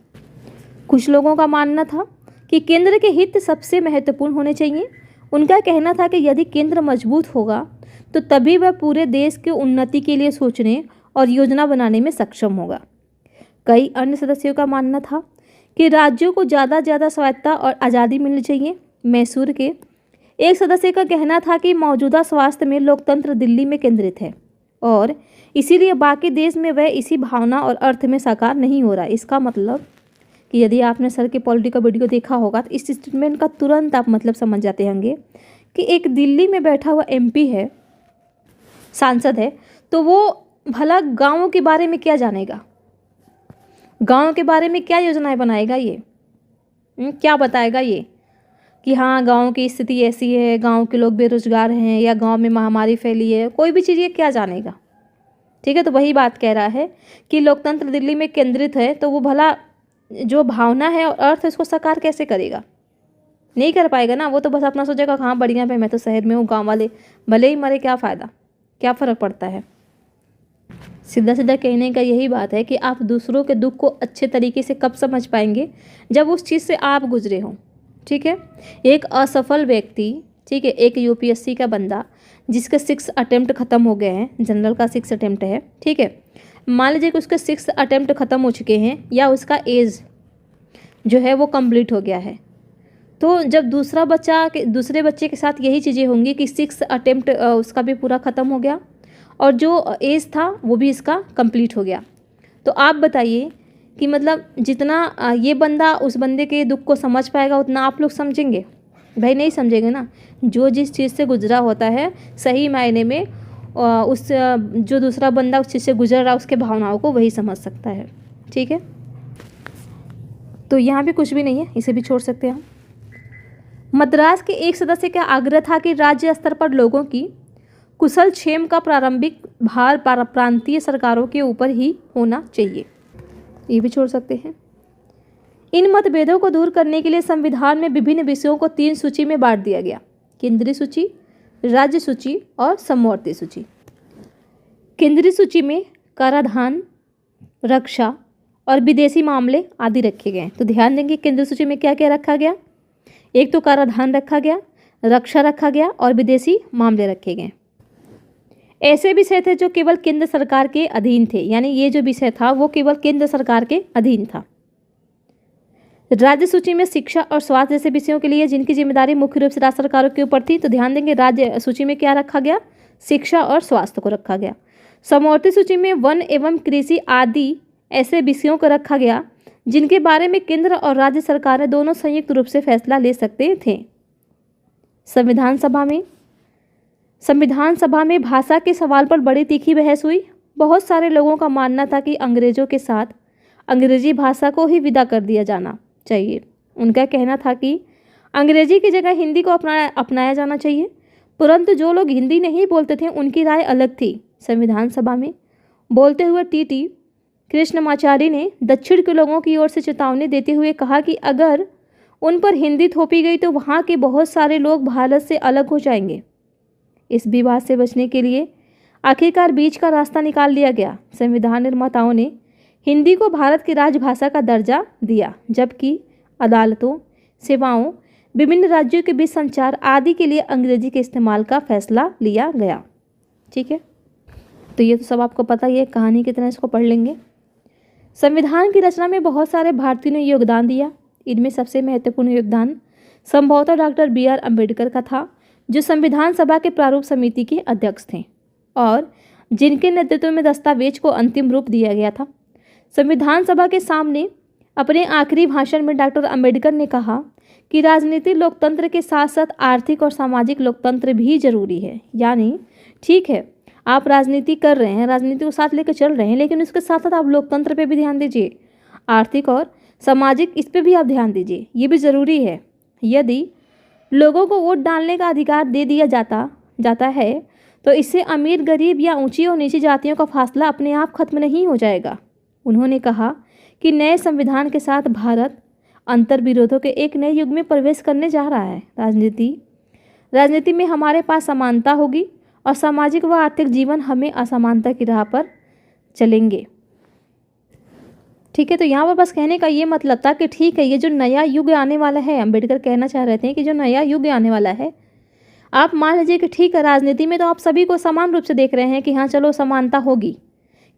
कुछ लोगों का मानना था कि केंद्र के हित सबसे महत्वपूर्ण होने चाहिए। उनका कहना था कि यदि केंद्र मजबूत होगा तो तभी वह पूरे देश की उन्नति के लिए सोचने और योजना बनाने में सक्षम होगा। कई अन्य सदस्यों का मानना था कि राज्यों को ज़्यादा स्वायत्तता और आज़ादी मिलनी चाहिए। मैसूर के एक सदस्य का कहना था कि मौजूदा स्वास्थ्य में लोकतंत्र दिल्ली में केंद्रित है और इसीलिए बाकी देश में वह इसी भावना और अर्थ में साकार नहीं हो रहा। इसका मतलब कि यदि आपने सर के पॉलिटी का वीडियो देखा होगा तो इस स्टेटमेंट का तुरंत आप मतलब समझ जाते होंगे कि एक दिल्ली में बैठा हुआ एमपी है, सांसद है, तो वो भला गाँवों के बारे में क्या जानेगा, गाँव के बारे में क्या योजनाएं बनाएगा, ये क्या बताएगा ये कि हाँ गाँव की स्थिति ऐसी है, गाँव के लोग बेरोजगार हैं या गाँव में महामारी फैली है, कोई भी चीज़ ये क्या जानेगा। ठीक है, तो वही बात कह रहा है कि लोकतंत्र दिल्ली में केंद्रित है, तो वो भला जो भावना है और अर्थ है उसको साकार कैसे करेगा, नहीं कर पाएगा ना। वो तो बस अपना सोचेगा हाँ बढ़िया भाई मैं तो शहर में हूँ, गाँव वाले भले ही मरे क्या फ़ायदा, क्या फ़र्क पड़ता है। सीधा सीधा कहने का यही बात है कि आप दूसरों के दुख को अच्छे तरीके से कब समझ पाएंगे, जब उस चीज़ से आप गुजरे हों। ठीक है, एक असफल व्यक्ति, ठीक है, एक यूपीएससी का बंदा जिसके 6 अटेम्प्ट ख़त्म हो गए हैं, जनरल का 6 अटेम्प्ट है, ठीक है, मान लीजिए कि उसके 6 अटेम्प्ट ख़त्म हो चुके हैं या उसका एज जो है वो कंप्लीट हो गया है, तो जब दूसरे बच्चे के साथ यही चीज़ें होंगी कि 6 अटेम्प्ट उसका भी पूरा ख़त्म हो गया और जो एज था वो भी इसका कंप्लीट हो गया, तो आप बताइए कि मतलब जितना ये बंदा उस बंदे के दुख को समझ पाएगा उतना आप लोग समझेंगे? भाई नहीं समझेंगे ना। जो जिस चीज़ से गुजरा होता है सही मायने में उस जो दूसरा बंदा उस चीज़ से गुजर रहा उसके भावनाओं को वही समझ सकता है। ठीक है, तो यहाँ भी कुछ भी नहीं है, इसे भी छोड़ सकते हैं हम। मद्रास के एक सदस्य का आग्रह था कि राज्य स्तर पर लोगों की कुशल क्षेम का प्रारंभिक भार प्रांतीय सरकारों के ऊपर ही होना चाहिए, ये भी छोड़ सकते हैं। इन मतभेदों को दूर करने के लिए संविधान में विभिन्न विषयों को 3 सूची में बांट दिया गया: केंद्रीय सूची, राज्य सूची और समवर्ती सूची। केंद्रीय सूची में कराधान, रक्षा और विदेशी मामले आदि रखे गए। तो ध्यान देंगे केंद्रीय सूची में क्या क्या रखा गया। एक तो कराधान रखा गया, रक्षा रखा गया और विदेशी मामले रखे गए। ऐसे विषय थे जो केवल केंद्र सरकार के अधीन थे, यानी ये जो विषय था वो केवल केंद्र सरकार के अधीन था। राज्य सूची में शिक्षा और स्वास्थ्य जैसे विषयों के लिए जिनकी जिम्मेदारी मुख्य रूप से राज्य सरकारों के ऊपर थी, तो ध्यान देंगे राज्य सूची में क्या रखा गया, शिक्षा और स्वास्थ्य को रखा गया। समवर्ती सूची में वन एवं कृषि आदि ऐसे विषयों को रखा गया जिनके बारे में केंद्र और राज्य सरकारें दोनों संयुक्त रूप से फैसला ले सकते थे। संविधान सभा में भाषा के सवाल पर बड़ी तीखी बहस हुई। बहुत सारे लोगों का मानना था कि अंग्रेजों के साथ अंग्रेजी भाषा को ही विदा कर दिया जाना चाहिए। उनका कहना था कि अंग्रेजी की जगह हिंदी को अपनाया जाना चाहिए, परंतु जो लोग हिंदी नहीं बोलते थे उनकी राय अलग थी। संविधान सभा में बोलते हुए टी.टी. कृष्णमाचारी ने दक्षिण के लोगों की ओर से चेतावनी देते हुए कहा कि अगर उन पर हिंदी थोपी गई तो वहाँ के बहुत सारे लोग भारत से अलग हो जाएंगे। इस विवाद से बचने के लिए आखिरकार बीच का रास्ता निकाल लिया गया। संविधान निर्माताओं ने हिंदी को भारत की राजभाषा का दर्जा दिया, जबकि अदालतों, सेवाओं, विभिन्न राज्यों के बीच संचार आदि के लिए अंग्रेजी के इस्तेमाल का फैसला लिया गया। ठीक है, तो ये तो सब आपको पता ही है, कहानी की तरह इसको पढ़ लेंगे। संविधान की रचना में बहुत सारे भारतीयों ने योगदान दिया। इनमें सबसे महत्वपूर्ण योगदान संभवतः डॉक्टर बी.आर. अम्बेडकर का था, जो संविधान सभा के प्रारूप समिति के अध्यक्ष थे और जिनके नेतृत्व में दस्तावेज को अंतिम रूप दिया गया था। संविधान सभा के सामने अपने आखिरी भाषण में डॉक्टर अम्बेडकर ने कहा कि राजनीतिक लोकतंत्र के साथ साथ आर्थिक और सामाजिक लोकतंत्र भी जरूरी है। यानी ठीक है, आप राजनीति कर रहे हैं, राजनीति को साथ लेकर चल रहे हैं, लेकिन उसके साथ साथ आप लोकतंत्र पे भी ध्यान दीजिए, आर्थिक और सामाजिक इस पे भी आप ध्यान दीजिए, ये भी ज़रूरी है। यदि लोगों को वोट डालने का अधिकार दे दिया जाता है तो इससे अमीर गरीब या ऊंची और नीची जातियों का फासला अपने आप खत्म नहीं हो जाएगा। उन्होंने कहा कि नए संविधान के साथ भारत अंतर्विरोधों के एक नए युग में प्रवेश करने जा रहा है। राजनीति में हमारे पास समानता होगी और सामाजिक व आर्थिक जीवन हमें असमानता की राह पर चलेंगे। ठीक है, तो यहाँ पर बस कहने का ये मतलब था कि ठीक है, ये जो नया युग आने वाला है, अम्बेडकर कहना चाह रहे थे कि जो नया युग आने वाला है, आप मान लीजिए कि ठीक है, राजनीति में तो आप सभी को समान रूप से देख रहे हैं कि हाँ चलो समानता होगी,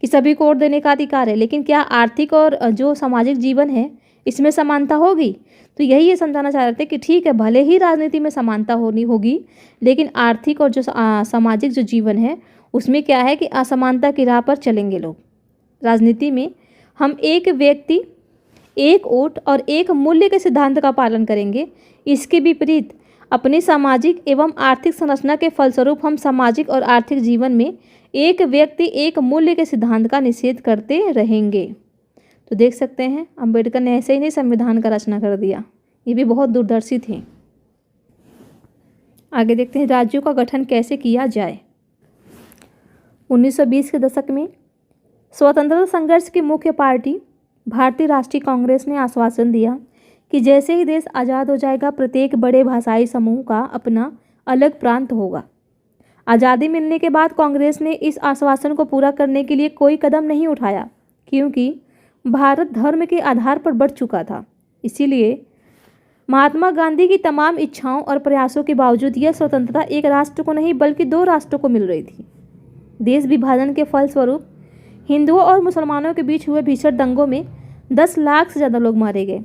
कि सभी को वोट देने का अधिकार है, लेकिन क्या आर्थिक और जो सामाजिक जीवन है इसमें समानता होगी? तो यही ये समझाना चाह रहे थे कि ठीक है, भले ही राजनीति में समानता होगी, लेकिन आर्थिक और जो सामाजिक जो जीवन है उसमें क्या है कि असमानता की राह पर चलेंगे लोग। राजनीति में हम एक व्यक्ति, एक वोट और एक मूल्य के सिद्धांत का पालन करेंगे। इसके विपरीत अपनी सामाजिक एवं आर्थिक संरचना के फलस्वरूप हम सामाजिक और आर्थिक जीवन में एक व्यक्ति, एक मूल्य के सिद्धांत का निषेध करते रहेंगे। तो देख सकते हैं अम्बेडकर ने ऐसे ही नहीं संविधान का रचना कर दिया, ये भी बहुत दूरदर्शी थे। आगे देखते हैं राज्यों का गठन कैसे किया जाए। 1920 के दशक में स्वतंत्रता संघर्ष की मुख्य पार्टी भारतीय राष्ट्रीय कांग्रेस ने आश्वासन दिया कि जैसे ही देश आज़ाद हो जाएगा प्रत्येक बड़े भाषाई समूह का अपना अलग प्रांत होगा। आज़ादी मिलने के बाद कांग्रेस ने इस आश्वासन को पूरा करने के लिए कोई कदम नहीं उठाया, क्योंकि भारत धर्म के आधार पर बढ़ चुका था। इसीलिए महात्मा गांधी की तमाम इच्छाओं और प्रयासों के बावजूद यह स्वतंत्रता एक राष्ट्र को नहीं बल्कि दो राष्ट्रों को मिल रही थी। देश विभाजन के फलस्वरूप हिंदुओं और मुसलमानों के बीच हुए भीषण दंगों में 10 लाख से ज़्यादा लोग मारे गए।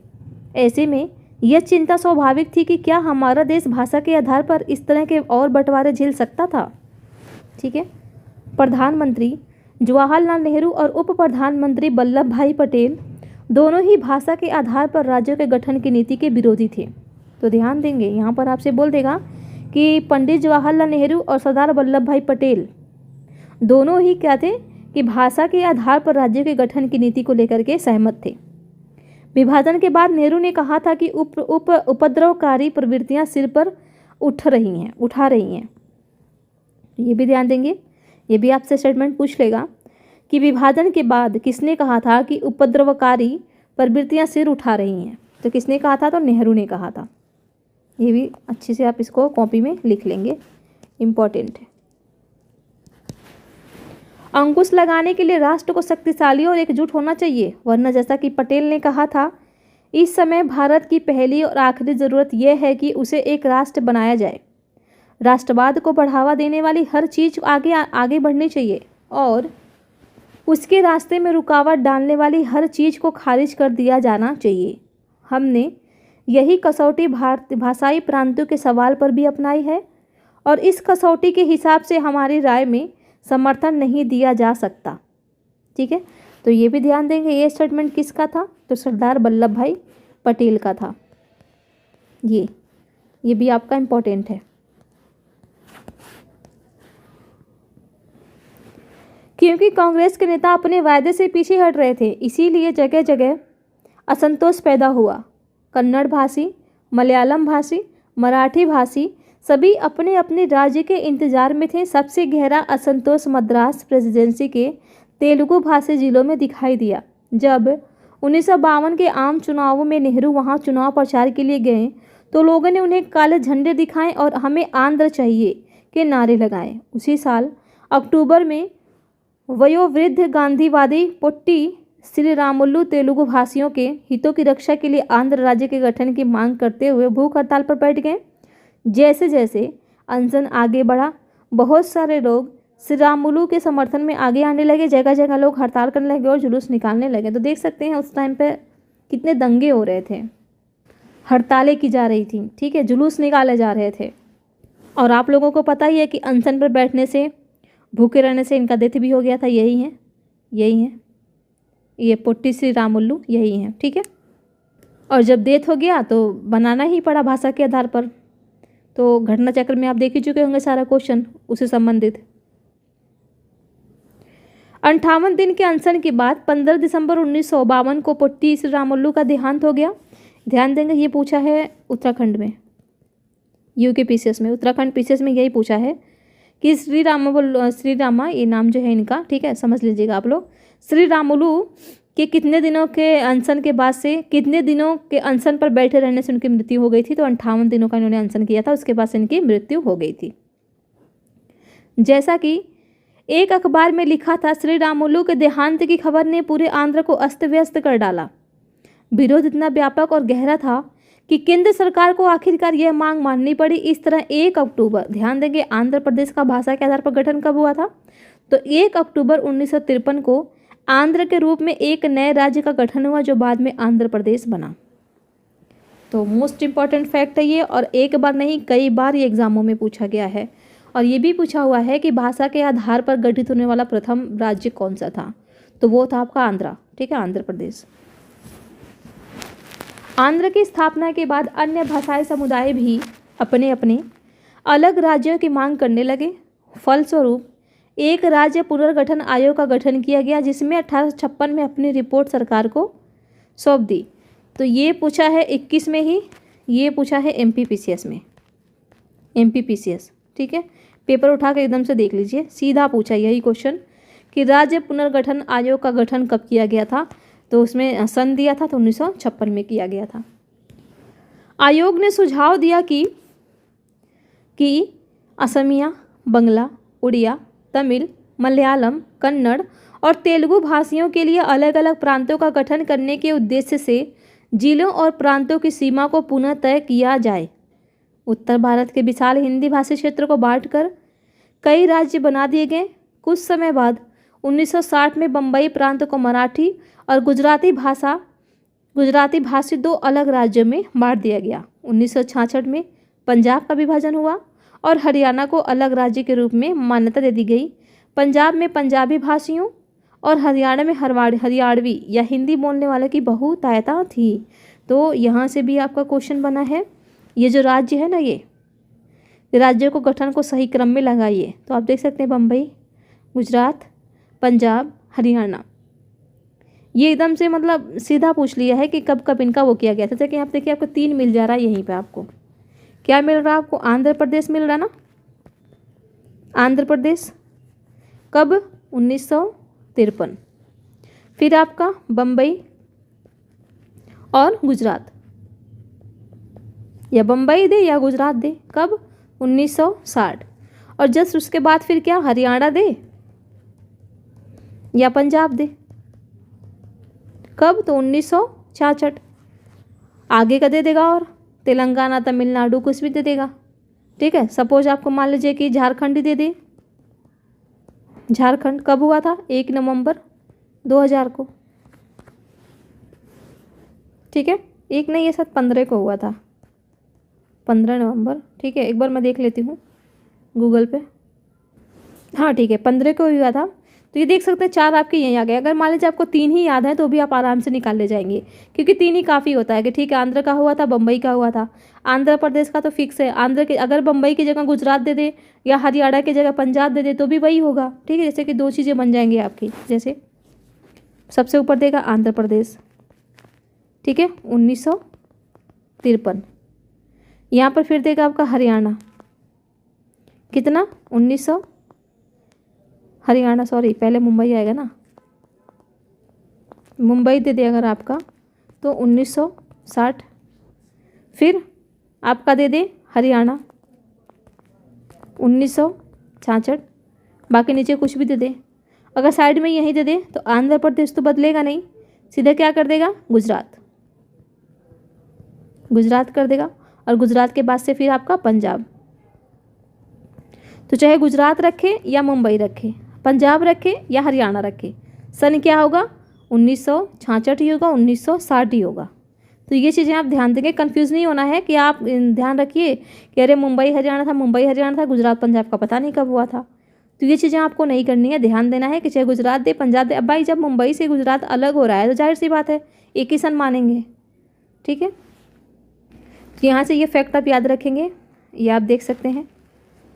ऐसे में यह चिंता स्वाभाविक थी कि क्या हमारा देश भाषा के आधार पर इस तरह के और बंटवारे झेल सकता था। ठीक है, प्रधानमंत्री जवाहरलाल नेहरू और उप प्रधानमंत्री वल्लभ भाई पटेल दोनों ही भाषा के आधार पर राज्यों के गठन की नीति के विरोधी थे। तो ध्यान देंगे, यहाँ पर आपसे बोल देगा कि पंडित जवाहरलाल नेहरू और सरदार वल्लभ भाई पटेल दोनों ही क्या थे कि भाषा के आधार पर राज्यों के गठन की नीति को लेकर के सहमत थे। विभाजन के बाद नेहरू ने कहा था कि उपद्रवकारी प्रवृत्तियां सिर पर उठा रही हैं। ये भी ध्यान देंगे, ये भी आपसे स्टेटमेंट पूछ लेगा कि विभाजन के बाद किसने कहा था कि उपद्रवकारी प्रवृत्तियां सिर उठा रही हैं। तो किसने कहा था? तो नेहरू ने कहा था। ये भी अच्छे से आप इसको कॉपी में लिख लेंगे, इम्पॉर्टेंट है। अंकुश लगाने के लिए राष्ट्र को शक्तिशाली और एकजुट होना चाहिए, वरना जैसा कि पटेल ने कहा था, इस समय भारत की पहली और आखिरी ज़रूरत यह है कि उसे एक राष्ट्र बनाया जाए। राष्ट्रवाद को बढ़ावा देने वाली हर चीज़ आगे बढ़नी चाहिए और उसके रास्ते में रुकावट डालने वाली हर चीज़ को खारिज कर दिया जाना चाहिए। हमने यही कसौटी भाषाई प्रांतों के सवाल पर भी अपनाई है और इस कसौटी के हिसाब से हमारी राय में समर्थन नहीं दिया जा सकता। ठीक है, तो ये भी ध्यान देंगे। ये स्टेटमेंट किसका था? तो सरदार वल्लभ भाई पटेल का था। ये भी आपका इम्पोर्टेंट है। क्योंकि कांग्रेस के नेता अपने वायदे से पीछे हट रहे थे, इसीलिए जगह जगह असंतोष पैदा हुआ। कन्नड़ भाषी, मलयालम भाषी, मराठी भाषी सभी अपने अपने राज्य के इंतजार में थे। सबसे गहरा असंतोष मद्रास प्रेसिडेंसी के तेलुगु भाषी जिलों में दिखाई दिया। जब 1952 के आम चुनावों में नेहरू वहां चुनाव प्रचार के लिए गए तो लोगों ने उन्हें काले झंडे दिखाए और हमें आंध्र चाहिए के नारे लगाए। उसी साल अक्टूबर में वयोवृद्ध गांधीवादी पोट्टी श्रीरामुलु तेलुगु भाषियों के हितों की रक्षा के लिए आंध्र राज्य के गठन की मांग करते हुए भूख हड़ताल पर बैठ गए। जैसे जैसे अनशन आगे बढ़ा, बहुत सारे लोग श्रीरामुलु के समर्थन में आगे आने लगे। जगह जगह लोग हड़ताल करने लगे और जुलूस निकालने लगे। तो देख सकते हैं उस टाइम पे कितने दंगे हो रहे थे, हड़तालें की जा रही थी। ठीक है, जुलूस निकाले जा रहे थे। और आप लोगों को पता ही है कि अनशन पर बैठने से, भूखे रहने से इनका डेथ भी हो गया था। यही है ये पोट्टी श्रीरामुलु, यही है। ठीक है, और जब डेथ हो गया तो बनाना ही पड़ा भाषा के आधार पर। तो घटना चक्र में आप देख ही चुके होंगे सारा क्वेश्चन उससे संबंधित। 58 दिन के अनशन के बाद 15 दिसंबर 1952 को पोट्टी श्रीरामुलु का देहांत हो गया। ध्यान देंगे, ये पूछा है उत्तराखंड में, यूके पीसीएस में, उत्तराखंड पीसीएस में यही पूछा है कि श्रीरामा ये नाम जो है इनका, ठीक है, समझ लीजिएगा आप लोग। श्रीरामुलु के कितने दिनों के अनशन के बाद से, कितने दिनों के अनशन पर बैठे रहने से उनकी मृत्यु हो गई थी? तो 58 दिनों का इन्होंने अनशन किया था, उसके बाद से इनकी मृत्यु हो गई थी। जैसा कि एक अखबार में लिखा था, श्रीरामुलु के देहांत की खबर ने पूरे आंध्र को अस्त व्यस्त कर डाला। विरोध इतना व्यापक और गहरा था कि केंद्र सरकार को आखिरकार यह मांग माननी पड़ी। इस तरह 1 अक्टूबर, ध्यान देंगे आंध्र प्रदेश का भाषा के आधार पर गठन कब हुआ था? तो 1 अक्टूबर 1953 को आंध्र के रूप में एक नए राज्य का गठन हुआ, जो बाद में आंध्र प्रदेश बना। तो मोस्ट इंपॉर्टेंट फैक्ट है ये, और एक बार नहीं कई बार ये एग्जामों में पूछा गया है। और ये भी पूछा हुआ है कि भाषा के आधार पर गठित होने वाला प्रथम राज्य कौन सा था? तो वो था आपका आंध्रा। ठीक है, आंध्र प्रदेश। आंध्र की स्थापना के बाद अन्य भाषाई समुदाय भी अपने अपने अलग राज्यों की मांग करने लगे। फलस्वरूप एक राज्य पुनर्गठन आयोग का गठन किया गया, जिसमें 1856 में अपनी रिपोर्ट सरकार को सौंप दी। तो ये पूछा है 21 में ही, ये पूछा है एमपीपीसीएस में, एमपीपीसीएस। ठीक है, पेपर उठा के एकदम से देख लीजिए, सीधा पूछा यही क्वेश्चन कि राज्य पुनर्गठन आयोग का गठन कब किया गया था? तो उसमें सन दिया था, तो 1956 में किया गया था। आयोग ने सुझाव दिया कि असमिया, बंगला, उड़िया, तमिल, मलयालम, कन्नड़ और तेलुगु भाषियों के लिए अलग अलग प्रांतों का गठन करने के उद्देश्य से जिलों और प्रांतों की सीमा को पुनः तय किया जाए। उत्तर भारत के विशाल हिंदी भाषी क्षेत्र को बांटकर कई राज्य बना दिए गए। कुछ समय बाद 1960 में बम्बई प्रांत को मराठी और गुजराती भाषी 2 अलग राज्यों में बांट दिया गया। 1966 में पंजाब का विभाजन हुआ और हरियाणा को अलग राज्य के रूप में मान्यता दे दी गई। पंजाब में पंजाबी भाषियों और हरियाणा में हरियाणवी या हिंदी बोलने वालों की बहुतायता थी। तो यहाँ से भी आपका क्वेश्चन बना है, ये जो राज्य है ना, ये राज्यों को गठन को सही क्रम में लगाइए। तो आप देख सकते हैं बम्बई, गुजरात, पंजाब, हरियाणा। ये एकदम से मतलब सीधा पूछ लिया है कि कब कब इनका वो किया गया था। जैसे कि आप देखिए, आपको 3 मिल जा रहा है यहीं पे। आपको क्या मिल रहा है? आपको आंध्र प्रदेश मिल रहा ना, आंध्र प्रदेश कब? 1953। फिर आपका बम्बई और गुजरात, या बम्बई दे या गुजरात दे, कब? 1960। और जस्ट उसके बाद फिर क्या, हरियाणा दे या पंजाब दे, कब? तो 1966। आगे का दे देगा और तेलंगाना, तमिलनाडु कुछ भी दे देगा। ठीक है, सपोज आपको मान लीजिए कि झारखंड ही दे दे। झारखंड कब हुआ था? 1 नवंबर 2000 को। ठीक है, 1 नहीं, ये शायद 15 को हुआ था, 15 नवंबर। ठीक है, एक बार मैं देख लेती हूँ गूगल पे। हाँ ठीक है, 15 को हुआ था, तो ये देख सकते हैं 4 आपके यहीं आ गए। अगर मान लीजिए आपको 3 ही याद है तो भी आप आराम से निकाल ले जाएंगे, क्योंकि 3 ही काफ़ी होता है कि ठीक है आंध्र का हुआ था, बम्बई का हुआ था। आंध्र प्रदेश का तो फिक्स है, आंध्र के अगर बम्बई की जगह गुजरात दे दे या हरियाणा की जगह पंजाब दे दे तो भी वही होगा। ठीक है, जैसे कि 2 चीज़ें बन जाएंगी आपकी। जैसे सबसे ऊपर देगा आंध्र प्रदेश, ठीक है 1953। यहाँ पर फिर देगा आपका हरियाणा, कितना 1900, हरियाणा सॉरी पहले मुंबई आएगा ना, मुंबई दे दे अगर आपका तो 1960। फिर आपका दे दे हरियाणा 1966। बाकी नीचे कुछ भी दे दे। अगर साइड में यहीं दे दे तो आंध्र प्रदेश तो बदलेगा नहीं, सीधा क्या कर देगा गुजरात, गुजरात कर देगा। और गुजरात के बाद से फिर आपका पंजाब। तो चाहे गुजरात रखे या मुंबई रखे, पंजाब रखे या हरियाणा रखे, सन क्या होगा 1966 ही होगा, 1960 ही होगा। तो ये चीज़ें आप ध्यान देंगे, कंफ्यूज नहीं होना है कि आप ध्यान रखिए कि अरे मुंबई हरियाणा था, मुंबई हरियाणा था, गुजरात पंजाब का पता नहीं कब हुआ था। तो ये चीज़ें आपको नहीं करनी है, ध्यान देना है कि चाहे गुजरात दे पंजाब दे। अब भाई जब मुंबई से गुजरात अलग हो रहा है तो जाहिर सी बात है एक ही सन मानेंगे। ठीक है, तो यहाँ से ये फैक्ट आप याद रखेंगे। ये आप देख सकते हैं,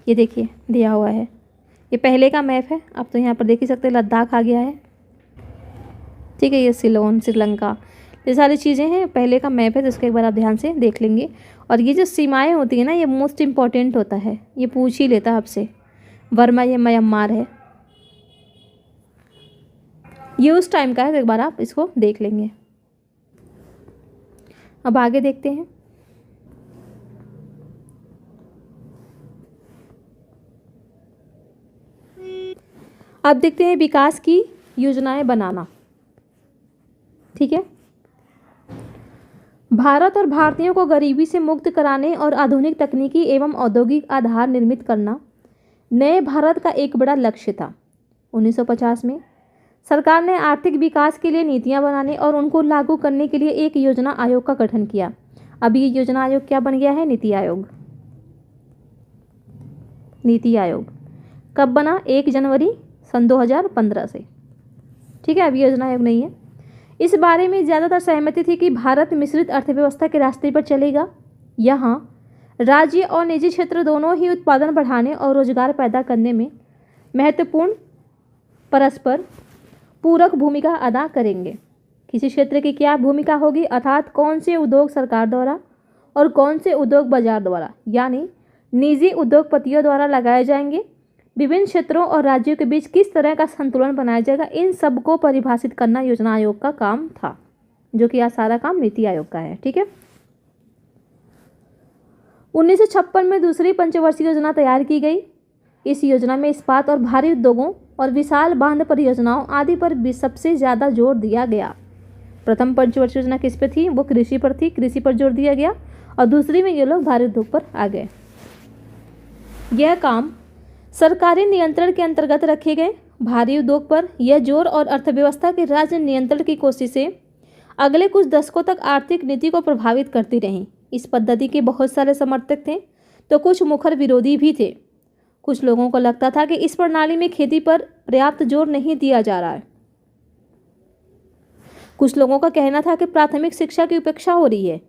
ये देखिए दिया हुआ है, ये पहले का मैप है। आप तो यहाँ पर देख ही सकते हैं लद्दाख आ गया है। ठीक है, ये सिलोन श्रीलंका, ये सारी चीज़ें हैं, पहले का मैप है, तो इसको एक बार आप ध्यान से देख लेंगे। और ये जो सीमाएं होती है ना, ये मोस्ट इम्पॉर्टेंट होता है, ये पूछ ही लेता है आपसे। वर्मा ये म्यांमार है, ये उस टाइम का है, तो एक बार आप इसको देख लेंगे। अब आगे देखते हैं। अब देखते हैं विकास की योजनाएं बनाना। ठीक है, भारत और भारतीयों को गरीबी से मुक्त कराने और आधुनिक तकनीकी एवं औद्योगिक आधार निर्मित करना नए भारत का एक बड़ा लक्ष्य था। 1950 में सरकार ने आर्थिक विकास के लिए नीतियां बनाने और उनको लागू करने के लिए एक योजना आयोग का गठन किया। अब ये योजना आयोग क्या बन गया है? नीति आयोग। नीति आयोग कब बना? 1 जनवरी सन 2015 से। ठीक है, अभी योजना आयोग नहीं है। इस बारे में ज़्यादातर सहमति थी कि भारत मिश्रित अर्थव्यवस्था के रास्ते पर चलेगा। यहाँ राज्य और निजी क्षेत्र दोनों ही उत्पादन बढ़ाने और रोजगार पैदा करने में महत्वपूर्ण परस्पर पूरक भूमिका अदा करेंगे। किसी क्षेत्र की क्या भूमिका होगी, अर्थात कौन से उद्योग सरकार द्वारा और कौन से उद्योग बाजार द्वारा यानी निजी उद्योगपतियों द्वारा लगाए जाएंगे, विभिन्न क्षेत्रों और राज्यों के बीच किस तरह का संतुलन बनाया जाएगा, इन सब को परिभाषित करना योजना आयोग का काम था, जो कि आज सारा काम नीति आयोग का है। ठीक है, 1956 में दूसरी पंचवर्षीय योजना तैयार की गई। इस योजना में इस्पात और भारी उद्योगों और विशाल बांध परियोजनाओं आदि पर भी सबसे ज़्यादा जोर दिया गया। प्रथम पंचवर्षीय योजना किस पे थी? वो कृषि पर थी, कृषि पर जोर दिया गया। और दूसरी में ये लोग भारी उद्योग पर आ गए। यह काम सरकारी नियंत्रण के अंतर्गत रखे गए। भारी उद्योग पर यह जोर और अर्थव्यवस्था के राज्य नियंत्रण की कोशिशें अगले कुछ दशकों तक आर्थिक नीति को प्रभावित करती रहीं। इस पद्धति के बहुत सारे समर्थक थे तो कुछ मुखर विरोधी भी थे। कुछ लोगों को लगता था कि इस प्रणाली में खेती पर पर्याप्त जोर नहीं दिया जा रहा है। कुछ लोगों का कहना था कि प्राथमिक शिक्षा की उपेक्षा हो रही है।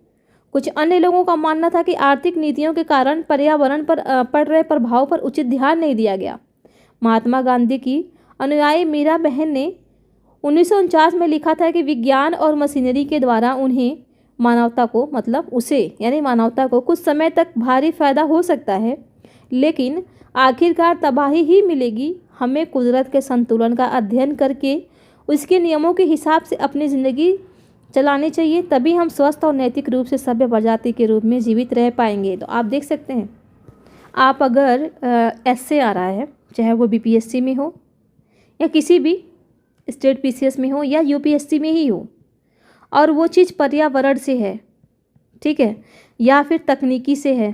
कुछ अन्य लोगों का मानना था कि आर्थिक नीतियों के कारण पर्यावरण पर पड़ रहे प्रभाव पर उचित ध्यान नहीं दिया गया। महात्मा गांधी की अनुयायी मीरा बहन ने 1949 में लिखा था कि विज्ञान और मशीनरी के द्वारा उन्हें मानवता को मतलब उसे यानी मानवता को कुछ समय तक भारी फायदा हो सकता है, लेकिन आखिरकार तबाही ही मिलेगी। हमें कुदरत के संतुलन का अध्ययन करके उसके नियमों के हिसाब से अपनी ज़िंदगी चलानी चाहिए, तभी हम स्वस्थ और नैतिक रूप से सभ्य प्रजाति के रूप में जीवित रह पाएंगे। तो आप देख सकते हैं, आप अगर एसए आ रहा है, चाहे वो बीपीएससी में हो या किसी भी स्टेट पीसीएस में हो या यूपीएससी में ही हो, और वो चीज़ पर्यावरण से है, ठीक है, या फिर तकनीकी से है,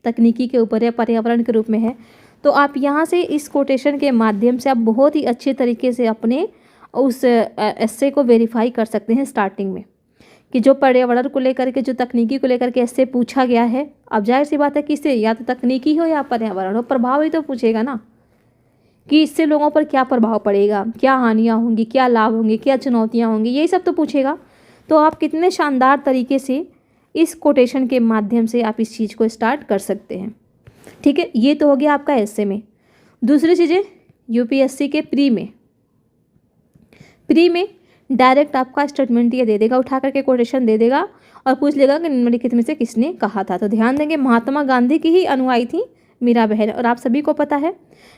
तकनीकी के ऊपर या पर्यावरण के रूप में है, तो आप यहाँ से इस कोटेशन के माध्यम से आप बहुत ही अच्छे तरीके से अपने उस एस्से को वेरीफाई कर सकते हैं स्टार्टिंग में, कि जो पर्यावरण को लेकर के, जो तकनीकी को लेकर के एस्से पूछा गया है। अब जाहिर सी बात है किससे, या तो तकनीकी हो या पर्यावरण हो, प्रभाव ही तो पूछेगा ना, कि इससे लोगों पर क्या प्रभाव पड़ेगा, क्या हानियाँ होंगी, क्या लाभ होंगे, क्या चुनौतियाँ होंगी, यही सब तो पूछेगा। तो आप कितने शानदार तरीके से इस कोटेशन के माध्यम से आप इस चीज़ को स्टार्ट कर सकते हैं। ठीक है, ये तो हो गया आपका ऐसे में। दूसरी चीज़ें यूपीएससी के प्री में डायरेक्ट आपका स्टेटमेंट ये दे देगा, उठा करके कोटेशन दे देगा और पूछ लेगा कि निम्नलिखित में से किसने कहा था। तो ध्यान देंगे, महात्मा गांधी की ही अनुयायी थी मीरा बहन। और आप सभी को पता है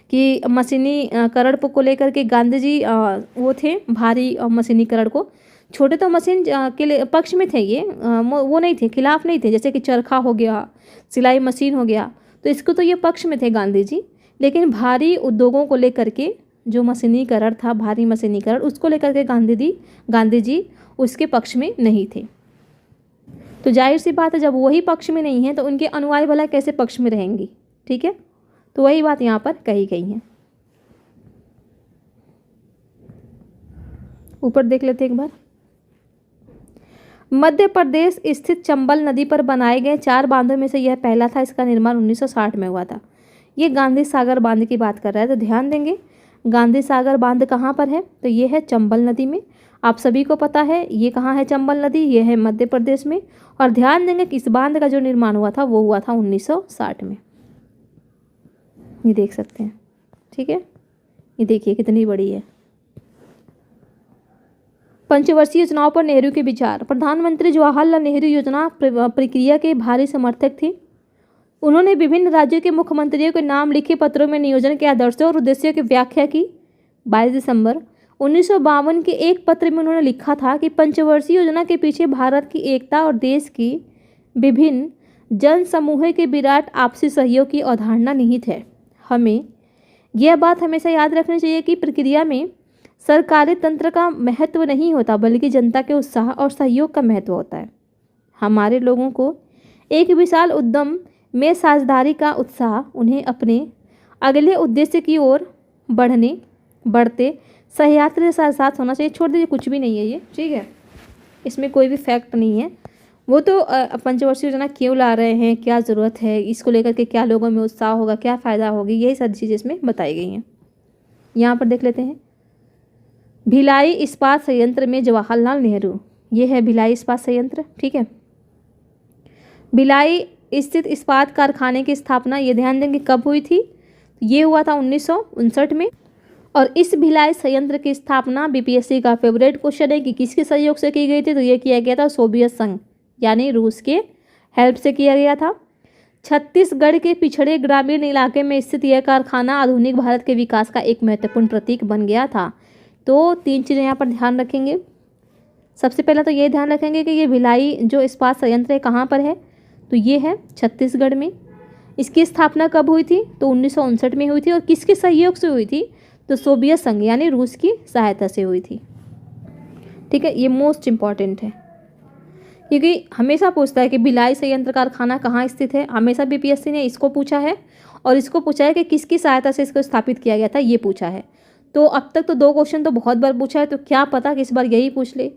कि मशीनीकरण को लेकर के गांधी जी वो थे भारी मशीनीकरण को, छोटे तो मशीन के पक्ष में थे, ये वो नहीं थे, खिलाफ नहीं थे। जैसे कि चरखा हो गया, सिलाई मशीन हो गया, तो इसको तो ये पक्ष में थे गांधी जी। लेकिन भारी उद्योगों को लेकर के जो मशीनीकरण था, भारी मशीनीकरण, उसको लेकर के गांधी जी उसके पक्ष में नहीं थे। तो जाहिर सी बात है, जब वही पक्ष में नहीं है तो उनके अनुयायी भला कैसे पक्ष में रहेंगी। ठीक है, तो वही बात यहाँ पर कही गई है। ऊपर देख लेते एक बार। मध्य प्रदेश स्थित चंबल नदी पर बनाए गए 4 बांधों में से यह पहला था। इसका निर्माण 1960 में हुआ था। ये गांधी सागर बांध की बात कर रहा है। तो ध्यान देंगे, गांधी सागर बांध कहाँ पर है, तो ये है चंबल नदी में। आप सभी को पता है ये कहाँ है चंबल नदी, ये है मध्य प्रदेश में। और ध्यान देंगे कि इस बांध का जो निर्माण हुआ था वो हुआ था 1960 में। ये देख सकते हैं। ठीक है, ये देखिए कितनी बड़ी है। पंचवर्षीय योजनाओं पर नेहरू के विचार। प्रधानमंत्री जवाहरलाल नेहरू योजना प्रक्रिया के भारी समर्थक थे। उन्होंने विभिन्न राज्यों के मुख्यमंत्रियों के नाम लिखे पत्रों में नियोजन के आदर्शों और उद्देश्यों की व्याख्या की। 22 दिसंबर 1952 के एक पत्र में उन्होंने लिखा था कि पंचवर्षीय योजना के पीछे भारत की एकता और देश की विभिन्न जन समूहों के विराट आपसी सहयोग की अवधारणा निहित है। हमें यह बात हमेशा याद रखनी चाहिए कि प्रक्रिया में सरकारी तंत्र का महत्व नहीं होता, बल्कि जनता के उत्साह और सहयोग का महत्व होता है। हमारे लोगों को एक विशाल उद्यम में साझेदारी का उत्साह उन्हें अपने अगले उद्देश्य की ओर बढ़ते सहयात्री के साथ साथ होना चाहिए। छोड़ दीजिए, कुछ भी नहीं है ये। ठीक है, इसमें कोई भी फैक्ट नहीं है। वो तो पंचवर्षीय योजना क्यों ला रहे हैं, क्या ज़रूरत है, इसको लेकर के क्या लोगों में उत्साह होगा, क्या फ़ायदा होगी, यही सारी चीज़ें इसमें बताई गई हैं। यहाँ पर देख लेते हैं, भिलाई इस्पात संयंत्र में जवाहरलाल नेहरू। ये है भिलाई इस्पात संयंत्र। ठीक है, भिलाई स्थित इस्पात कारखाने की स्थापना, ये ध्यान देंगे, कब हुई थी, ये हुआ था 1959 में। और इस भिलाई संयंत्र की स्थापना बीपीएससी का फेवरेट क्वेश्चन है कि किसके सहयोग से की गई थी, तो ये किया गया था सोवियत संघ यानी रूस के हेल्प से किया गया था। छत्तीसगढ़ के पिछड़े ग्रामीण इलाके में स्थित यह कारखाना आधुनिक भारत के विकास का एक महत्वपूर्ण प्रतीक बन गया था। तो 3 चीज़ें यहाँ पर ध्यान रखेंगे। सबसे पहला तो ये ध्यान रखेंगे कि ये भिलाई जो इस्पात संयंत्र है कहाँ पर है, तो ये है छत्तीसगढ़ में। इसकी स्थापना कब हुई थी, तो 1959 में हुई थी। और किसके सहयोग से हुई थी, तो सोवियत संघ यानी रूस की सहायता से हुई थी। ठीक है, ये मोस्ट इम्पॉर्टेंट है क्योंकि हमेशा पूछता है कि भिलाई संयंत्र कारखाना कहाँ स्थित है। हमेशा बीपीएससी ने इसको पूछा है और इसको पूछा है कि किसकी सहायता से इसको स्थापित किया गया था, ये पूछा है। तो अब तक तो 2 क्वेश्चन तो बहुत बार पूछा है, तो क्या पता कि इस बार यही पूछ ले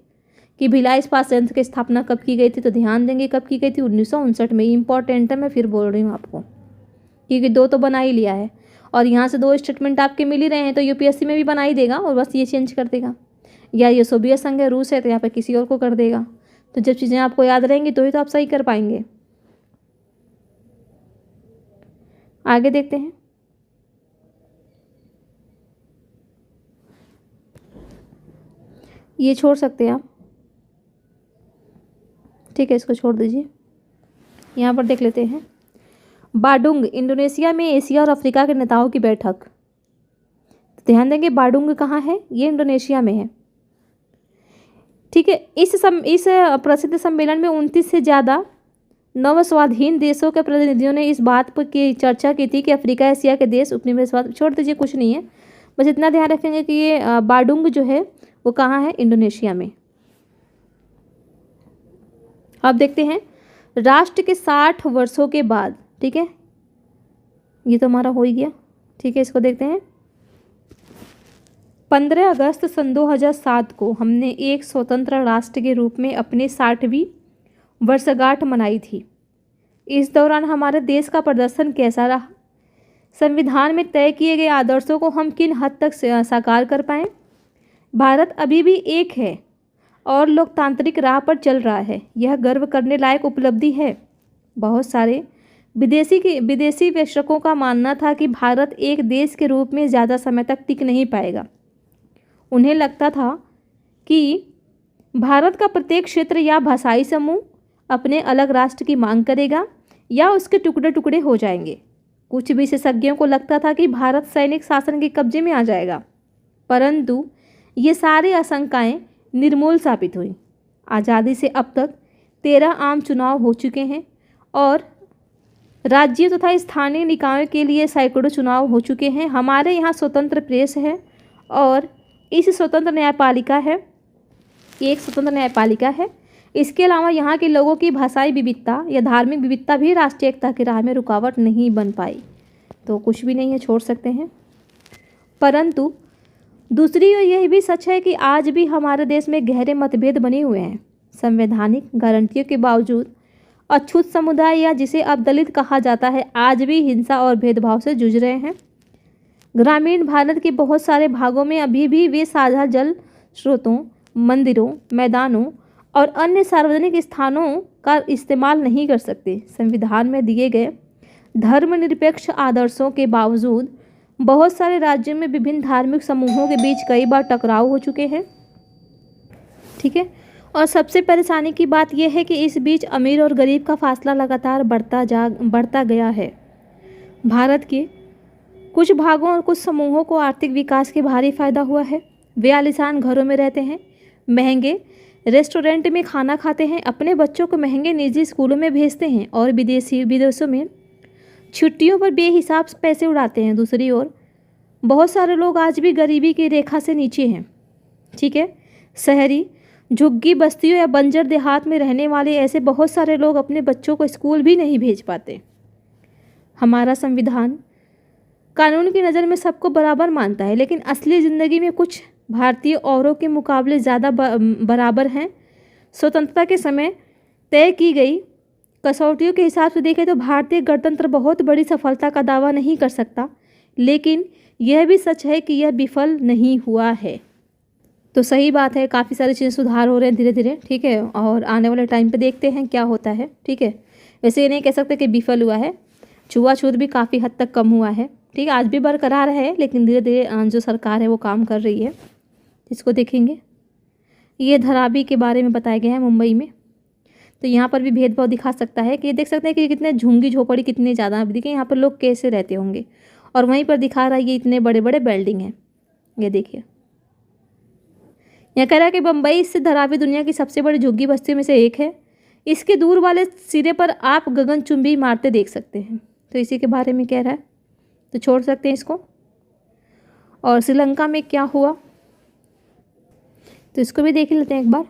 कि भिलाई इस्पात संयंत्र की स्थापना कब की गई थी। तो ध्यान देंगे कब की गई थी, 1959 में। इंपॉर्टेंट है, मैं फिर बोल रही हूँ आपको, क्योंकि 2 तो बना ही लिया है और यहाँ से 2 स्टेटमेंट आपके मिल ही रहे हैं, तो यूपीएससी में भी बना ही देगा और बस ये चेंज कर देगा। या ये सोवियत संघ है, रूस है, तो यहाँ पर किसी और को कर देगा। तो जब चीज़ें आपको याद रहेंगी तो ही तो आप सही कर पाएंगे। आगे देखते हैं, ये छोड़ सकते हैं आप। ठीक है, इसको छोड़ दीजिए। यहाँ पर देख लेते हैं, बाडुंग इंडोनेशिया में एशिया और अफ्रीका के नेताओं की बैठक। ध्यान देंगे, बाडुंग कहाँ है, ये इंडोनेशिया में है। ठीक है, इस प्रसिद्ध सम्मेलन में 29 से ज़्यादा नवस्वाधीन देशों के प्रतिनिधियों ने इस बात पर की चर्चा की थी कि अफ्रीका एशिया के देश उपनिवेशवाद। छोड़ दीजिए, कुछ नहीं है, बस इतना ध्यान रखेंगे कि ये बाडुंग जो है वो कहाँ है, इंडोनेशिया में। अब देखते हैं, राष्ट्र के 60 वर्षों के बाद। ठीक है, ये तो हमारा हो ही गया। ठीक है, इसको देखते हैं, 15 अगस्त सन 2007 को हमने एक स्वतंत्र राष्ट्र के रूप में अपनी 60वीं वर्षगांठ मनाई थी। इस दौरान हमारे देश का प्रदर्शन कैसा रहा, संविधान में तय किए गए आदर्शों को हम किन हद तक साकार कर पाएँ। भारत अभी भी एक है और लोकतांत्रिक राह पर चल रहा है। यह गर्व करने लायक उपलब्धि है। बहुत सारे विदेशी विश्लेषकों का मानना था कि भारत एक देश के रूप में ज़्यादा समय तक टिक नहीं पाएगा। उन्हें लगता था कि भारत का प्रत्येक क्षेत्र या भाषाई समूह अपने अलग राष्ट्र की मांग करेगा या उसके टुकड़े टुकड़े हो जाएंगे। कुछ विशेषज्ञों को लगता था कि भारत सैनिक शासन के कब्जे में आ जाएगा, परंतु ये सारी आशंकाएं निर्मूल साबित हुई। आज़ादी से अब तक 13 आम चुनाव हो चुके हैं और राज्य तथा स्थानीय निकायों के लिए सैकड़ों चुनाव हो चुके हैं। हमारे यहाँ स्वतंत्र प्रेस है और इस स्वतंत्र न्यायपालिका है, एक स्वतंत्र न्यायपालिका है। इसके अलावा यहाँ के लोगों की भाषाई विविधता या धार्मिक विविधता भी राष्ट्रीय एकता की राह में रुकावट नहीं बन पाई। तो कुछ भी नहीं है, छोड़ सकते हैं। परंतु दूसरी ओर यह भी सच है कि आज भी हमारे देश में गहरे मतभेद बने हुए हैं। संवैधानिक गारंटियों के बावजूद अछूत समुदाय या जिसे अब दलित कहा जाता है आज भी हिंसा और भेदभाव से जूझ रहे हैं। ग्रामीण भारत के बहुत सारे भागों में अभी भी वे साझा जल स्रोतों, मंदिरों, मैदानों और अन्य सार्वजनिक स्थानों का इस्तेमाल नहीं कर सकते। संविधान में दिए गए धर्मनिरपेक्ष आदर्शों के बावजूद बहुत सारे राज्यों में विभिन्न धार्मिक समूहों के बीच कई बार टकराव हो चुके हैं। ठीक है, और सबसे परेशानी की बात यह है कि इस बीच अमीर और गरीब का फासला लगातार बढ़ता गया है। भारत के कुछ भागों और कुछ समूहों को आर्थिक विकास के भारी फायदा हुआ है। वे आलीशान घरों में रहते हैं, महंगे रेस्टोरेंट में खाना खाते हैं, अपने बच्चों को महंगे निजी स्कूलों में भेजते हैं और विदेशों में छुट्टियों पर बेहिसाब पैसे उड़ाते हैं। दूसरी ओर बहुत सारे लोग आज भी गरीबी की रेखा से नीचे हैं। ठीक है, शहरी झुग्गी बस्तियों या बंजर देहात में रहने वाले ऐसे बहुत सारे लोग अपने बच्चों को स्कूल भी नहीं भेज पाते। हमारा संविधान कानून की नज़र में सबको बराबर मानता है, लेकिन असली ज़िंदगी में कुछ भारतीय औरों के मुकाबले ज़्यादा बराबर हैं। स्वतंत्रता के समय तय की गई कसौटियों के हिसाब से देखें तो भारतीय गणतंत्र बहुत बड़ी सफलता का दावा नहीं कर सकता, लेकिन यह भी सच है कि यह विफल नहीं हुआ है। तो सही बात है, काफ़ी सारी चीज़ें सुधार हो रहे हैं धीरे धीरे। ठीक है, और आने वाले टाइम पे देखते हैं क्या होता है। ठीक है, वैसे ये नहीं कह सकते कि विफल हुआ है, छुआछूत भी काफ़ी हद तक कम हुआ है। ठीक है, आज भी बरकरार है, लेकिन धीरे धीरे जो सरकार है वो काम कर रही है। इसको देखेंगे, ये धरावी के बारे में बताया गया है मुंबई में। तो यहाँ पर भी भेदभाव दिखा सकता है कि देख सकते हैं कि कितने झुंगी झोपड़ी कितने ज़्यादा, देखिए यहाँ पर लोग कैसे रहते होंगे, और वहीं पर दिखा रहा है ये इतने बड़े बड़े बिल्डिंग हैं। ये देखिए, यह कह रहा है कि बम्बई स्थित धरावी दुनिया की सबसे बड़ी झुग्गी बस्तियों में से एक है। इसके दूर वाले सिरे पर आप गगनचुंबी इमारतें देख सकते हैं। तो इसी के बारे में कह रहा है, तो छोड़ सकते हैं इसको। और श्रीलंका में क्या हुआ तो इसको भी देख लेते हैं एक बार।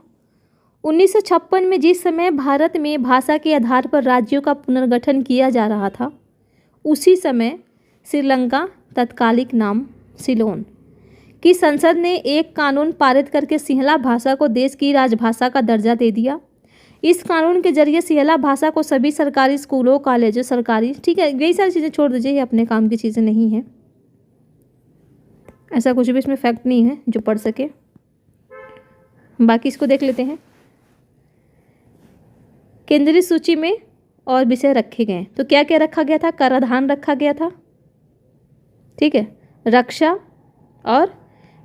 1956 में जिस समय भारत में भाषा के आधार पर राज्यों का पुनर्गठन किया जा रहा था, उसी समय श्रीलंका तत्कालिक नाम सिलोन की संसद ने एक कानून पारित करके सिंहला भाषा को देश की राजभाषा का दर्जा दे दिया। इस कानून के जरिए सिंहला भाषा को सभी सरकारी स्कूलों, कॉलेजों, सरकारी, ठीक है, यही सारी चीज़ें छोड़ दीजिए, ये अपने काम की चीज़ें नहीं हैं, ऐसा कुछ भी इसमें फैक्ट नहीं है जो पढ़ सके। बाकी इसको देख लेते हैं। केंद्रीय सूची में और विषय रखे गए, तो क्या क्या रखा गया था? कराधान रखा गया था, ठीक है, रक्षा और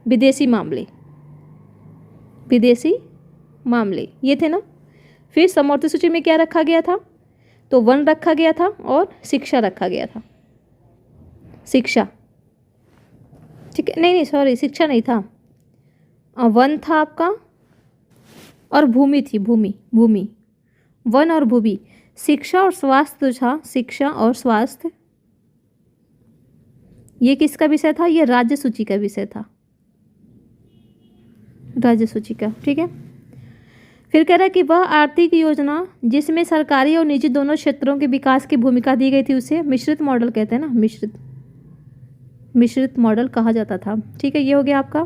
विदेशी मामले ये थे ना। फिर समवर्ती सूची में क्या रखा गया था? तो वन रखा गया था और शिक्षा रखा गया था। शिक्षा, ठीक है, नहीं सॉरी, शिक्षा नहीं था, वन था आपका, और भूमि थी, भूमि, वन और भूमि। शिक्षा और स्वास्थ्य था, शिक्षा और स्वास्थ्य ये किसका विषय था? ये राज्य सूची का विषय था, राज्य सूची का, ठीक है। फिर कह रहा है कि वह आर्थिक योजना जिसमें सरकारी और निजी दोनों क्षेत्रों के विकास की भूमिका दी गई थी उसे मिश्रित मॉडल कहते हैं ना, मिश्रित मॉडल कहा जाता था, ठीक है। ये हो गया आपका।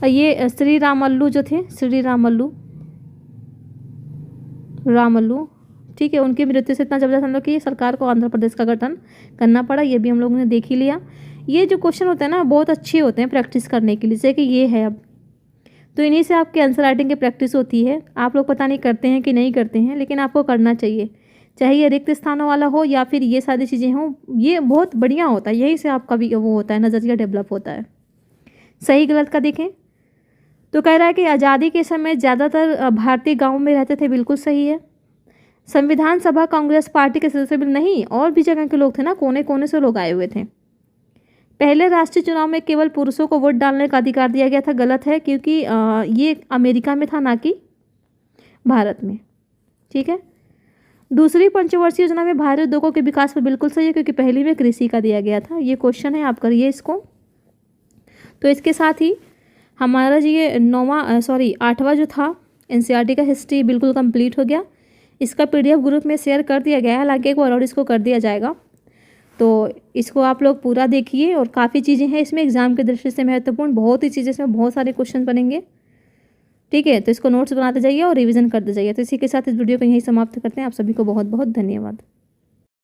ये श्री रामल्लू जो थे, श्री रामल्लू ठीक है, उनकी मृत्यु से इतना जबरदस्त हम लोग की सरकार को आंध्र प्रदेश का गठन करना पड़ा, ये भी हम लोगों ने देख ही लिया। ये जो क्वेश्चन होते हैं ना बहुत अच्छे होते हैं प्रैक्टिस करने के लिए, जैसे कि ये है अब, तो इन्हीं से आपके आंसर राइटिंग की प्रैक्टिस होती है। आप लोग पता नहीं करते हैं कि नहीं करते हैं, लेकिन आपको करना चाहिए, चाहे ये रिक्त स्थानों वाला हो या फिर ये सारी चीज़ें हों, ये बहुत बढ़िया होता है, यहीं से आपका भी वो होता है, नज़रिया डेवलप होता है। सही गलत का देखें तो कह रहा है कि आज़ादी के समय ज़्यादातर भारतीय गाँव में रहते थे, बिल्कुल सही है। संविधान सभा कांग्रेस पार्टी के सदस्य भी नहीं, और भी जगह के लोग थे ना, कोने कोने से लोग आए हुए थे। पहले राष्ट्रीय चुनाव में केवल पुरुषों को वोट डालने का अधिकार दिया गया था, गलत है, क्योंकि ये अमेरिका में था ना कि भारत में। ठीक है, दूसरी पंचवर्षीय योजना में भारतीय उद्योगों के विकास पर बिल्कुल सही है, क्योंकि पहली में कृषि का दिया गया था। ये क्वेश्चन है, आप करिए इसको। तो इसके साथ ही हमारा जो ये 8वां जो था एनसीईआरटी का हिस्ट्री बिल्कुल कंप्लीट हो गया। इसका पीडीएफ ग्रुप में शेयर कर दिया गया है, हालांकि एक बार और इसको कर दिया जाएगा, तो इसको आप लोग पूरा देखिए। और काफ़ी चीज़ें हैं इसमें एग्जाम की दृष्टि से महत्वपूर्ण, बहुत ही चीज़ें इसमें, बहुत सारे क्वेश्चन बनेंगे। ठीक है, तो इसको नोट्स बनाते जाइए और रिवीजन करते जाइए। तो इसी के साथ इस वीडियो को यहीं समाप्त करते हैं। आप सभी को बहुत बहुत धन्यवाद।